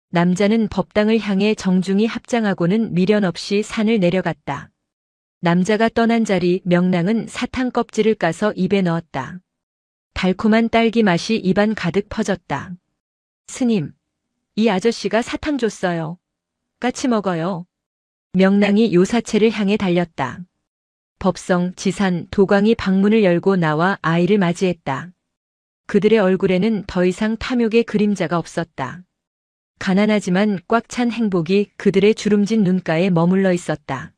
남자는 법당을 향해 정중히 합장하고는 미련 없이 산을 내려갔다. 남자가 떠난 자리 명랑은 사탕 껍질을 까서 입에 넣었다. 달콤한 딸기 맛이 입안 가득 퍼졌다. 스님, 이 아저씨가 사탕 줬어요. 같이 먹어요. 명랑이 요사체를 향해 달렸다. 법성, 지산, 도광이 방문을 열고 나와 아이를 맞이했다. 그들의 얼굴에는 더 이상 탐욕의 그림자가 없었다. 가난하지만 꽉 찬 행복이 그들의 주름진 눈가에 머물러 있었다.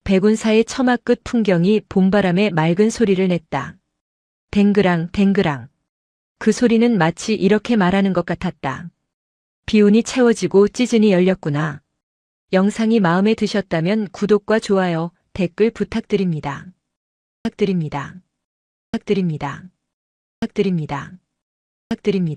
백운사의 처마 끝 풍경이 봄바람에 맑은 소리를 냈다. 댕그랑 댕그랑. 그 소리는 마치 이렇게 말하는 것 같았다. 비운이 채워지고 시즌이 열렸구나. 영상이 마음에 드셨다면 구독과 좋아요, 댓글 부탁드립니다. 부탁드립니다. 부탁드립니다. 부탁드립니다. 부탁드립니다.